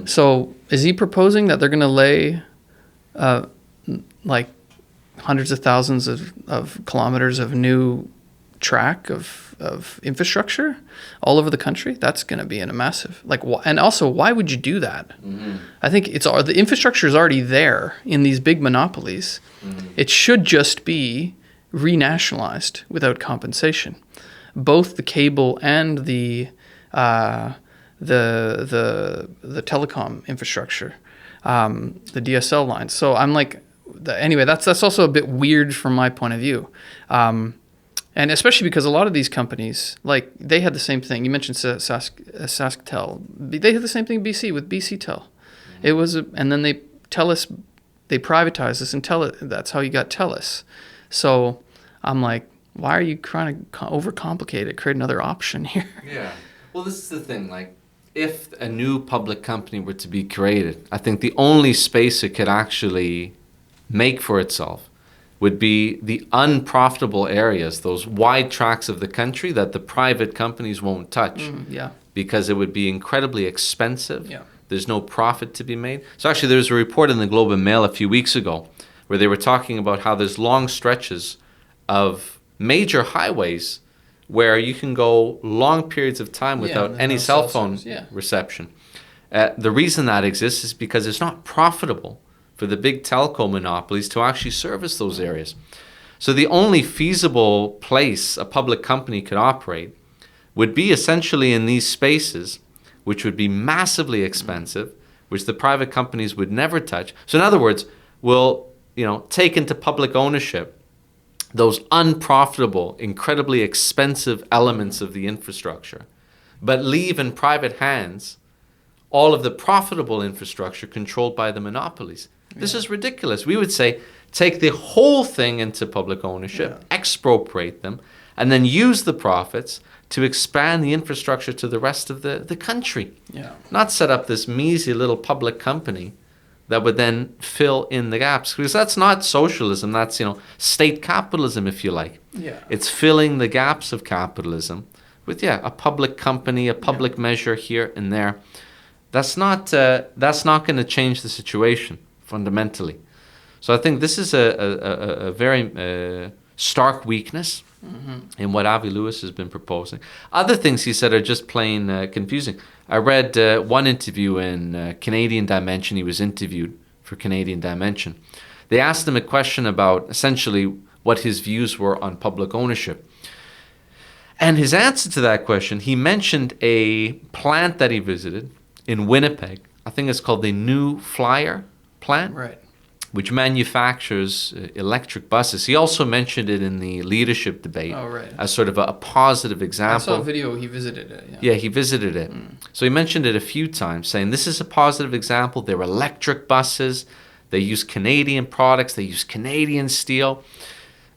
So is he proposing that they're going to lay like hundreds of thousands of kilometers of new track of infrastructure all over the country? That's going to be in a massive, and also, why would you do that? I think the infrastructure is already there in these big monopolies. It should just be renationalized without compensation. Both the cable and the telecom infrastructure, the DSL lines. So I'm like, anyway, that's also a bit weird from my point of view. And especially because a lot of these companies, like, they had the same thing. You mentioned SaskTel. They had the same thing in BC with BC Tel. It was, and then they privatized this and that's how you got Telus. So I'm like, why are you trying to overcomplicate it, create another option here? Yeah. Well, this is the thing. Like, if a new public company were to be created, I think the only space it could actually make for itself would be the unprofitable areas, those wide tracts of the country that the private companies won't touch. Because it would be incredibly expensive. There's no profit to be made. So actually, there was a report in the Globe and Mail a few weeks ago where they were talking about how there's long stretches of major highways where you can go long periods of time without any cell phone reception. The reason that exists is because it's not profitable for the big telco monopolies to actually service those areas. So the only feasible place a public company could operate would be essentially in these spaces, which would be massively expensive, which the private companies would never touch. So in other words, we'll take into public ownership those unprofitable, incredibly expensive elements of the infrastructure, but leave in private hands all of the profitable infrastructure controlled by the monopolies. This is ridiculous. We would say, take the whole thing into public ownership, expropriate them, and then use the profits to expand the infrastructure to the rest of the country. Not set up this measly little public company that would then fill in the gaps. Because that's not socialism, that's, state capitalism, if you like. It's filling the gaps of capitalism with, a public company, a public measure here and there. That's not going to change the situation fundamentally. So I think this is a very stark weakness in what Avi Lewis has been proposing. Other things he said are just plain confusing. I read one interview in Canadian Dimension. He was interviewed for Canadian Dimension. They asked him a question about essentially what his views were on public ownership. And his answer to that question, he mentioned a plant that he visited in Winnipeg. I think it's called the New Flyer plant. Which manufactures electric buses. He also mentioned it in the leadership debate as sort of a positive example. I saw a video, he visited it. Yeah, he visited it. So he mentioned it a few times, saying this is a positive example. They're electric buses. They use Canadian products. They use Canadian steel.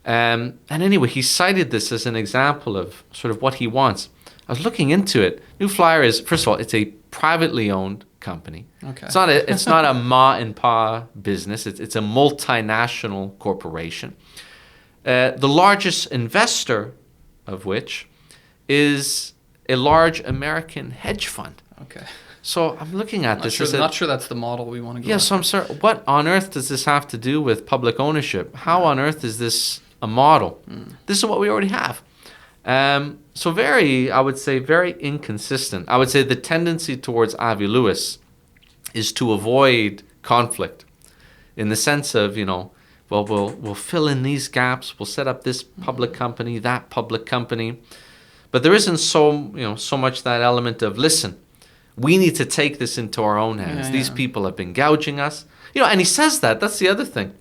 And anyway, he cited this as an example of sort of what he wants. I was looking into it. New Flyer is, first of all, it's a privately owned company. It's not a ma and pa business. It's a multinational corporation. The largest investor of which is a large American hedge fund. So I'm looking at this. I'm not sure that's the model we want to go. Yeah, so I'm sorry. What on earth does this have to do with public ownership? How on earth is this a model? This is what we already have. So very, I would say, very inconsistent. I would say the tendency towards Avi Lewis is to avoid conflict in the sense of, well, we'll fill in these gaps. We'll set up this public company, that public company. But there isn't so much that element of, listen, we need to take this into our own hands. These people have been gouging us. And he says that. That's the other thing.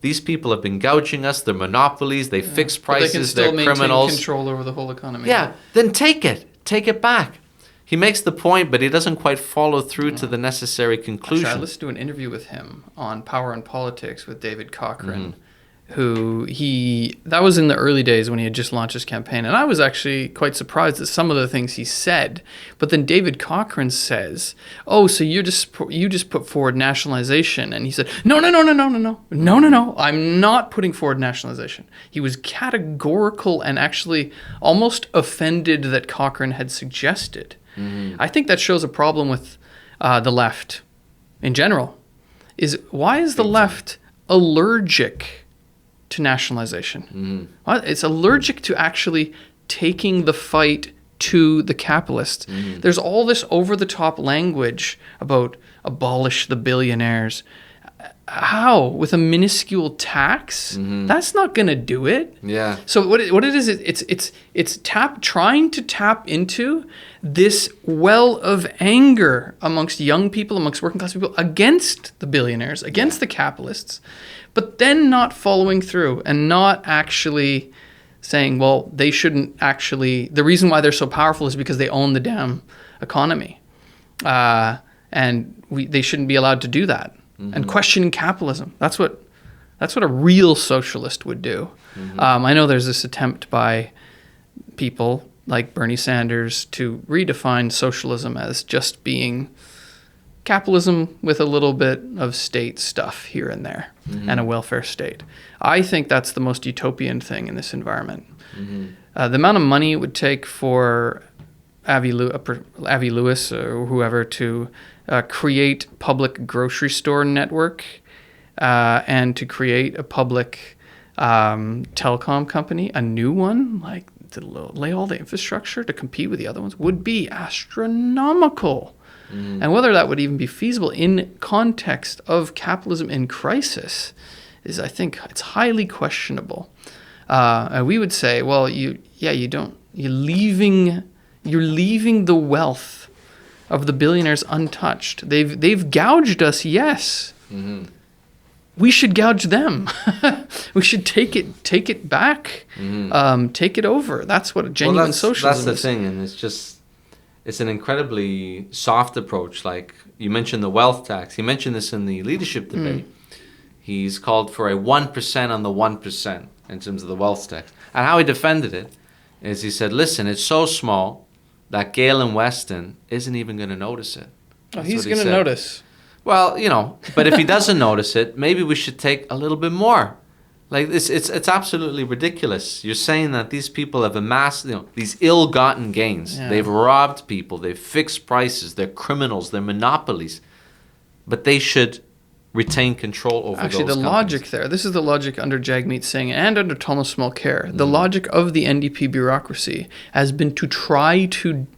These people have been gouging us. They're monopolies. They fix prices. They're criminals. They can still maintain control over the whole economy. Yeah, then take it. Take it back. He makes the point, but he doesn't quite follow through to the necessary conclusion. Actually, I listened to an interview with him on Power and Politics with David Cochrane, that was in the early days when he had just launched his campaign. And I was actually quite surprised at some of the things he said. But then David Cochrane says, oh, so you just put forward nationalization. And he said, no, I'm not putting forward nationalization. He was categorical and actually almost offended that Cochrane had suggested. I think that shows a problem with the left in general. Why is the left allergic to nationalization? It's allergic to actually taking the fight to the capitalists. There's all this over-the-top language about abolish the billionaires. How? With a minuscule tax? That's not going to do it. Yeah. So what it is, it's trying to tap into this well of anger amongst young people, amongst working class people, against the billionaires, against the capitalists, but then not following through and not actually saying, well, they shouldn't actually, the reason why they're so powerful is because they own the damn economy. And they shouldn't be allowed to do that. And questioning capitalism. That's what a real socialist would do. I know there's this attempt by people like Bernie Sanders to redefine socialism as just being capitalism with a little bit of state stuff here and there and a welfare state. I think that's the most utopian thing in this environment. The amount of money it would take for Avi Lewis or whoever to create public grocery store network and to create a public telecom company, a new one, like to lay all the infrastructure to compete with the other ones, would be astronomical. And whether that would even be feasible in context of capitalism in crisis is, I think, it's highly questionable. And we would say, well, you're leaving the wealth of the billionaires untouched. They've gouged us, yes. We should gouge them. We should take it back, take it over. That's what a genuine socialism is. That's the thing, and it's an incredibly soft approach. Like you mentioned the wealth tax. He mentioned this in the leadership debate. He's called for a 1% on the 1% in terms of the wealth tax. And how he defended it is he said, listen, it's so small that Galen Weston isn't even going to notice it. He's going to notice. Well, but if he doesn't notice it, maybe we should take a little bit more. Like it's absolutely ridiculous. You're saying that these people have amassed, these ill-gotten gains. Yeah. They've robbed people. They've fixed prices. They're criminals. They're monopolies. But they should retain control over those companies. Actually, the logic there, this is the logic under Jagmeet Singh and under Thomas Mulcair. The logic of the NDP bureaucracy has been to try to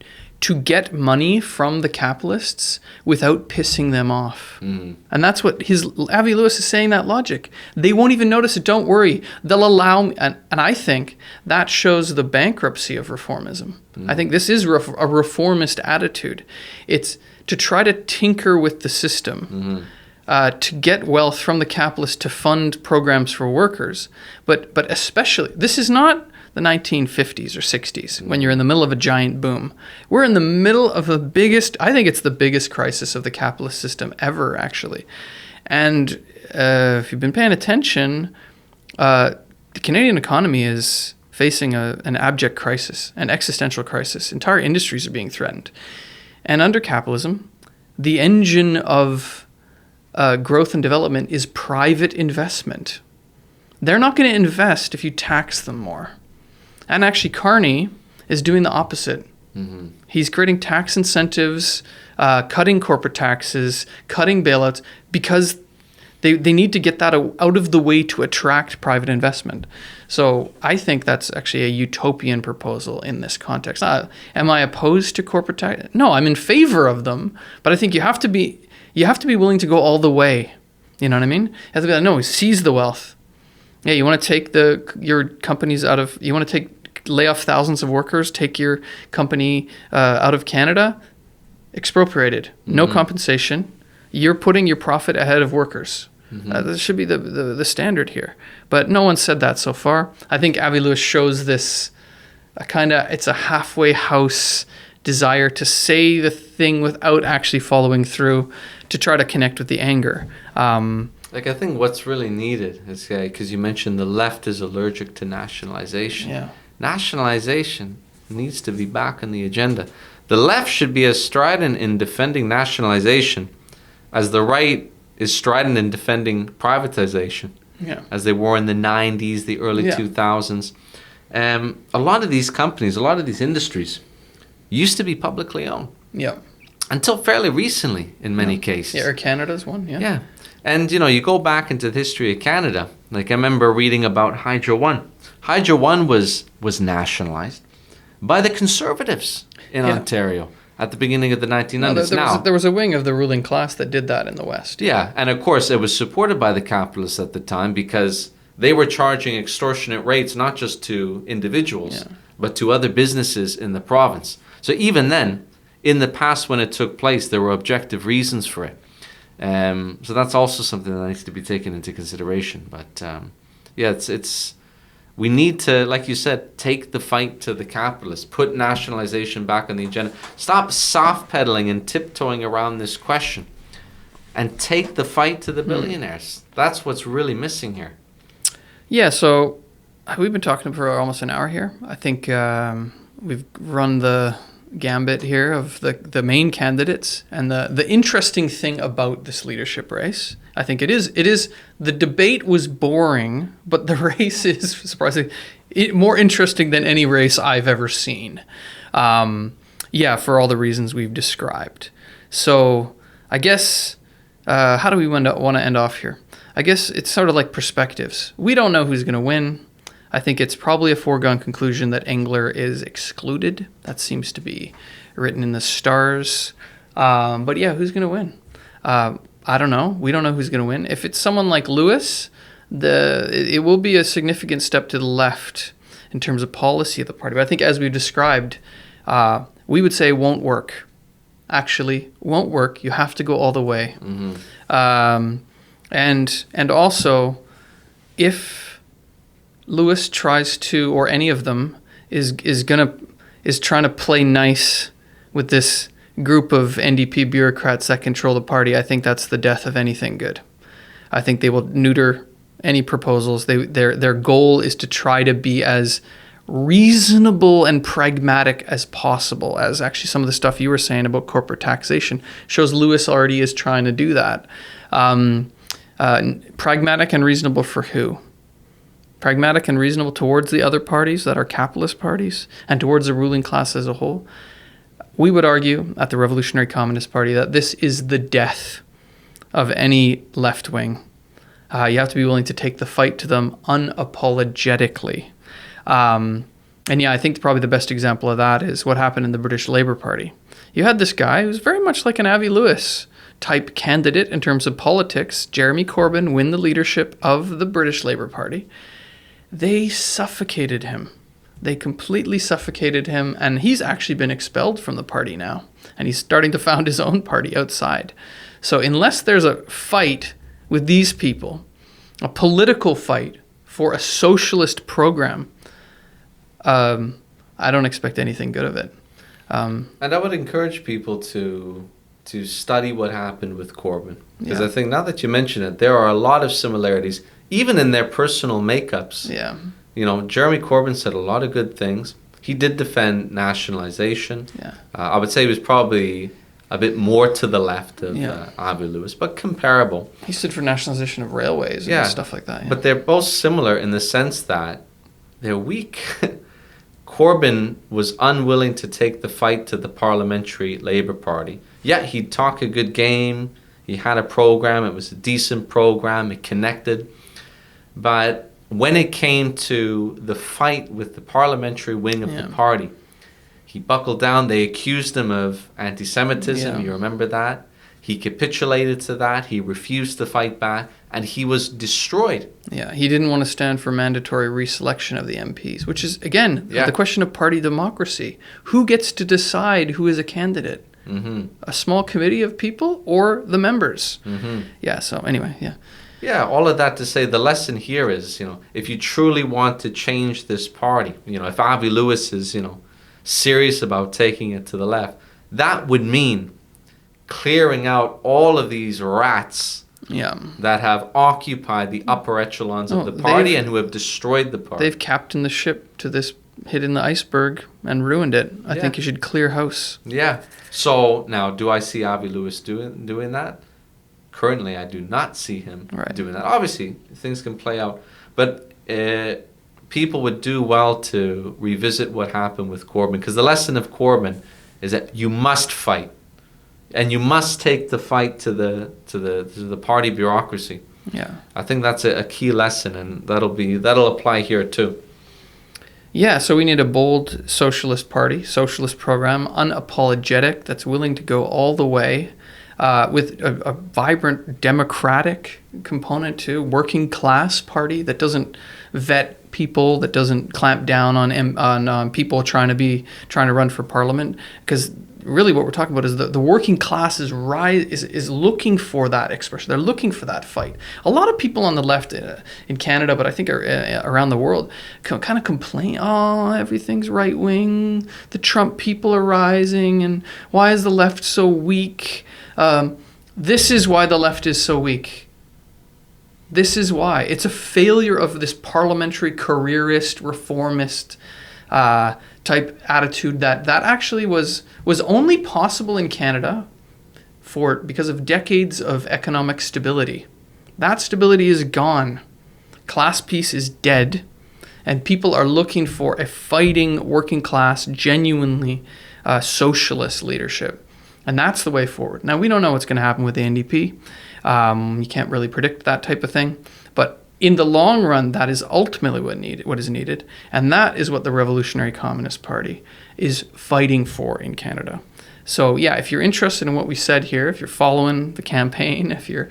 get money from the capitalists without pissing them off. And that's what Avi Lewis is saying, that logic. They won't even notice it, don't worry. They'll allow me, and I think that shows the bankruptcy of reformism. I think this is a reformist attitude. It's to try to tinker with the system. To get wealth from the capitalists to fund programs for workers. But especially, this is not the 1950s or 60s when you're in the middle of a giant boom. We're in the middle of I think it's the biggest crisis of the capitalist system ever, actually. And if you've been paying attention, the Canadian economy is facing an abject crisis, an existential crisis. Entire industries are being threatened. And under capitalism, the engine of growth and development is private investment. They're not going to invest if you tax them more. And actually, Carney is doing the opposite. He's creating tax incentives, cutting corporate taxes, cutting bailouts, because They need to get that out of the way to attract private investment. So I think that's actually a utopian proposal in this context. Am I opposed to corporate tax? No, I'm in favor of them, but I think you have to be willing to go all the way. You know what I mean? You have to be like, no, seize the wealth. Yeah, you want to take your companies out of, you want to lay off thousands of workers, take your company out of Canada, expropriated, no compensation. You're putting your profit ahead of workers. This should be the standard here. But no one said that so far. I think Avi Lewis shows this it's a halfway house desire to say the thing without actually following through to try to connect with the anger. I think what's really needed is, because you mentioned the left is allergic to nationalization. Yeah. Nationalization needs to be back on the agenda. The left should be as strident in defending nationalization as the right is strident in defending privatization, as they were in the 90s, the early 2000s. A lot of these companies, a lot of these industries used to be publicly owned. Yeah. Until fairly recently, in many cases. Yeah, Air Canada's one, yeah. Yeah. And, you go back into the history of Canada. Like, I remember reading about Hydro One. Hydro One was nationalized by the Conservatives in Ontario at the beginning of the 1900s. There was a wing of the ruling class that did that in the West. Yeah, and of course it was supported by the capitalists at the time because they were charging extortionate rates not just to individuals, but to other businesses in the province. So even then, in the past when it took place, there were objective reasons for it. So that's also something that needs to be taken into consideration. But it's we need to, like you said, take the fight to the capitalists, put nationalization back on the agenda, stop soft pedaling and tiptoeing around this question, and take the fight to the billionaires. That's what's really missing here. Yeah, so we've been talking for almost an hour here. I think we've run the gambit here of the main candidates, and the interesting thing about this leadership race, I think it is the debate was boring, but the race is surprisingly more interesting than any race I've ever seen. For all the reasons we've described. So I guess how do we want to end off here? I guess it's sort of like perspectives. We don't know who's going to win. I think it's probably a foregone conclusion that Engler is excluded. That seems to be written in the stars. But who's going to win? I don't know. We don't know who's going to win. If it's someone like Lewis, it will be a significant step to the left in terms of policy of the party. But I think as we've described, we would say won't work. Actually, won't work. You have to go all the way. And also, if Lewis tries to, or any of them is trying to play nice with this group of NDP bureaucrats that control the party, I think that's the death of anything good. I think they will neuter any proposals. Their goal is to try to be as reasonable and pragmatic as possible, as actually some of the stuff you were saying about corporate taxation shows Lewis already is trying to do that. Pragmatic and reasonable for who? Pragmatic and reasonable towards the other parties that are capitalist parties and towards the ruling class as a whole. We would argue at the Revolutionary Communist Party that this is the death of any left wing. You have to be willing to take the fight to them unapologetically. I think probably the best example of that is what happened in the British Labour Party. You had this guy who was very much like an Avi Lewis type candidate in terms of politics, Jeremy Corbyn, win the leadership of the British Labour Party. They suffocated him. They completely suffocated him, and he's actually been expelled from the party now, and he's starting to found his own party outside. So unless there's a fight with these people, a political fight for a socialist program, I don't expect anything good of it. And I would encourage people to study what happened with Corbyn. Because I think now that you mention it, there are a lot of similarities, even in their personal makeups. Yeah. Jeremy Corbyn said a lot of good things. He did defend nationalization. Yeah. I would say he was probably a bit more to the left of Avi Lewis, but comparable. He stood for nationalization of railways and stuff like that. Yeah. But they're both similar in the sense that they're weak. Corbyn was unwilling to take the fight to the Parliamentary Labour Party. Yeah, he'd talk a good game. He had a program. It was a decent program. It connected. But when it came to the fight with the parliamentary wing of the party, he buckled down. They accused him of anti-Semitism. You remember that? He capitulated to that. He refused to fight back, and he was destroyed. Yeah, he didn't want to stand for mandatory reselection of the MPs, which is, again, the question of party democracy. Who gets to decide who is a candidate? A small committee of people or the members? Yeah, so anyway, Yeah, all of that to say the lesson here is, if you truly want to change this party, if Avi Lewis is, serious about taking it to the left, that would mean clearing out all of these rats that have occupied the upper echelons of the party and who have destroyed the party. They've captained the ship to this hidden the iceberg and ruined it. I think you should clear house. Yeah. So now, do I see Avi Lewis doing that? Currently, I do not see him doing that. Obviously, things can play out. But people would do well to revisit what happened with Corbyn, because the lesson of Corbyn is that you must fight. And you must take the fight to the party bureaucracy. Yeah, I think that's a key lesson, and that'll apply here too. Yeah, so we need a bold socialist party, socialist program, unapologetic, that's willing to go all the way, with a vibrant democratic component too, working class party that doesn't vet people, that doesn't clamp down on people trying to run for parliament, because really what we're talking about is the working class is looking for that expression. They're looking for that fight. A lot of people on the left in Canada, but I think around the world, kind of complain, everything's right wing, the Trump people are rising, and why is the left so weak? This is why the left is so weak. This is why. It's a failure of this parliamentary careerist, reformist type attitude that actually was only possible in Canada because of decades of economic stability. That stability is gone. Class peace is dead, and people are looking for a fighting working class, genuinely socialist leadership. And that's the way forward. Now, we don't know what's going to happen with the NDP. You can't really predict that type of thing. But in the long run, that is ultimately what is needed. And that is what the Revolutionary Communist Party is fighting for in Canada. So yeah, if you're interested in what we said here, if you're following the campaign, if you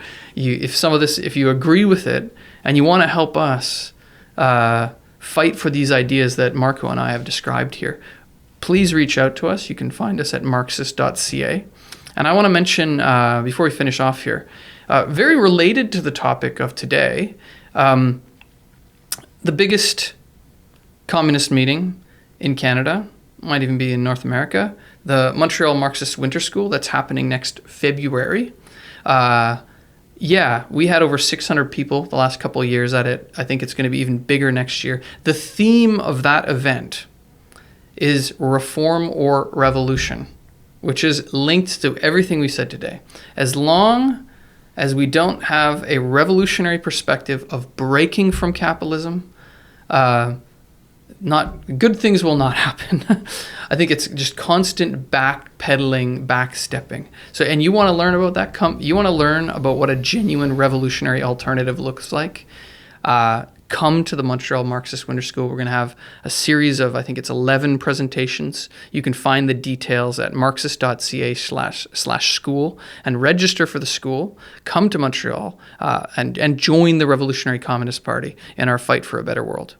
agree with it, and you want to help us fight for these ideas that Marco and I have described here, please reach out to us. You can find us at marxist.ca. And I want to mention, before we finish off here, very related to the topic of today, the biggest communist meeting in Canada, might even be in North America, the Montreal Marxist Winter School that's happening next February. We had over 600 people the last couple of years at it. I think it's going to be even bigger next year. The theme of that event is reform or revolution, which is linked to everything we said today. As long as we don't have a revolutionary perspective of breaking from capitalism, not good things will not happen. I think it's just constant backpedaling, backstepping. So, and you want to learn about that? You want to learn about what a genuine revolutionary alternative looks like? Come to the Montreal Marxist Winter School. We're going to have a series of, I think it's 11 presentations. You can find the details at marxist.ca/school and register for the school. Come to Montreal and join the Revolutionary Communist Party in our fight for a better world.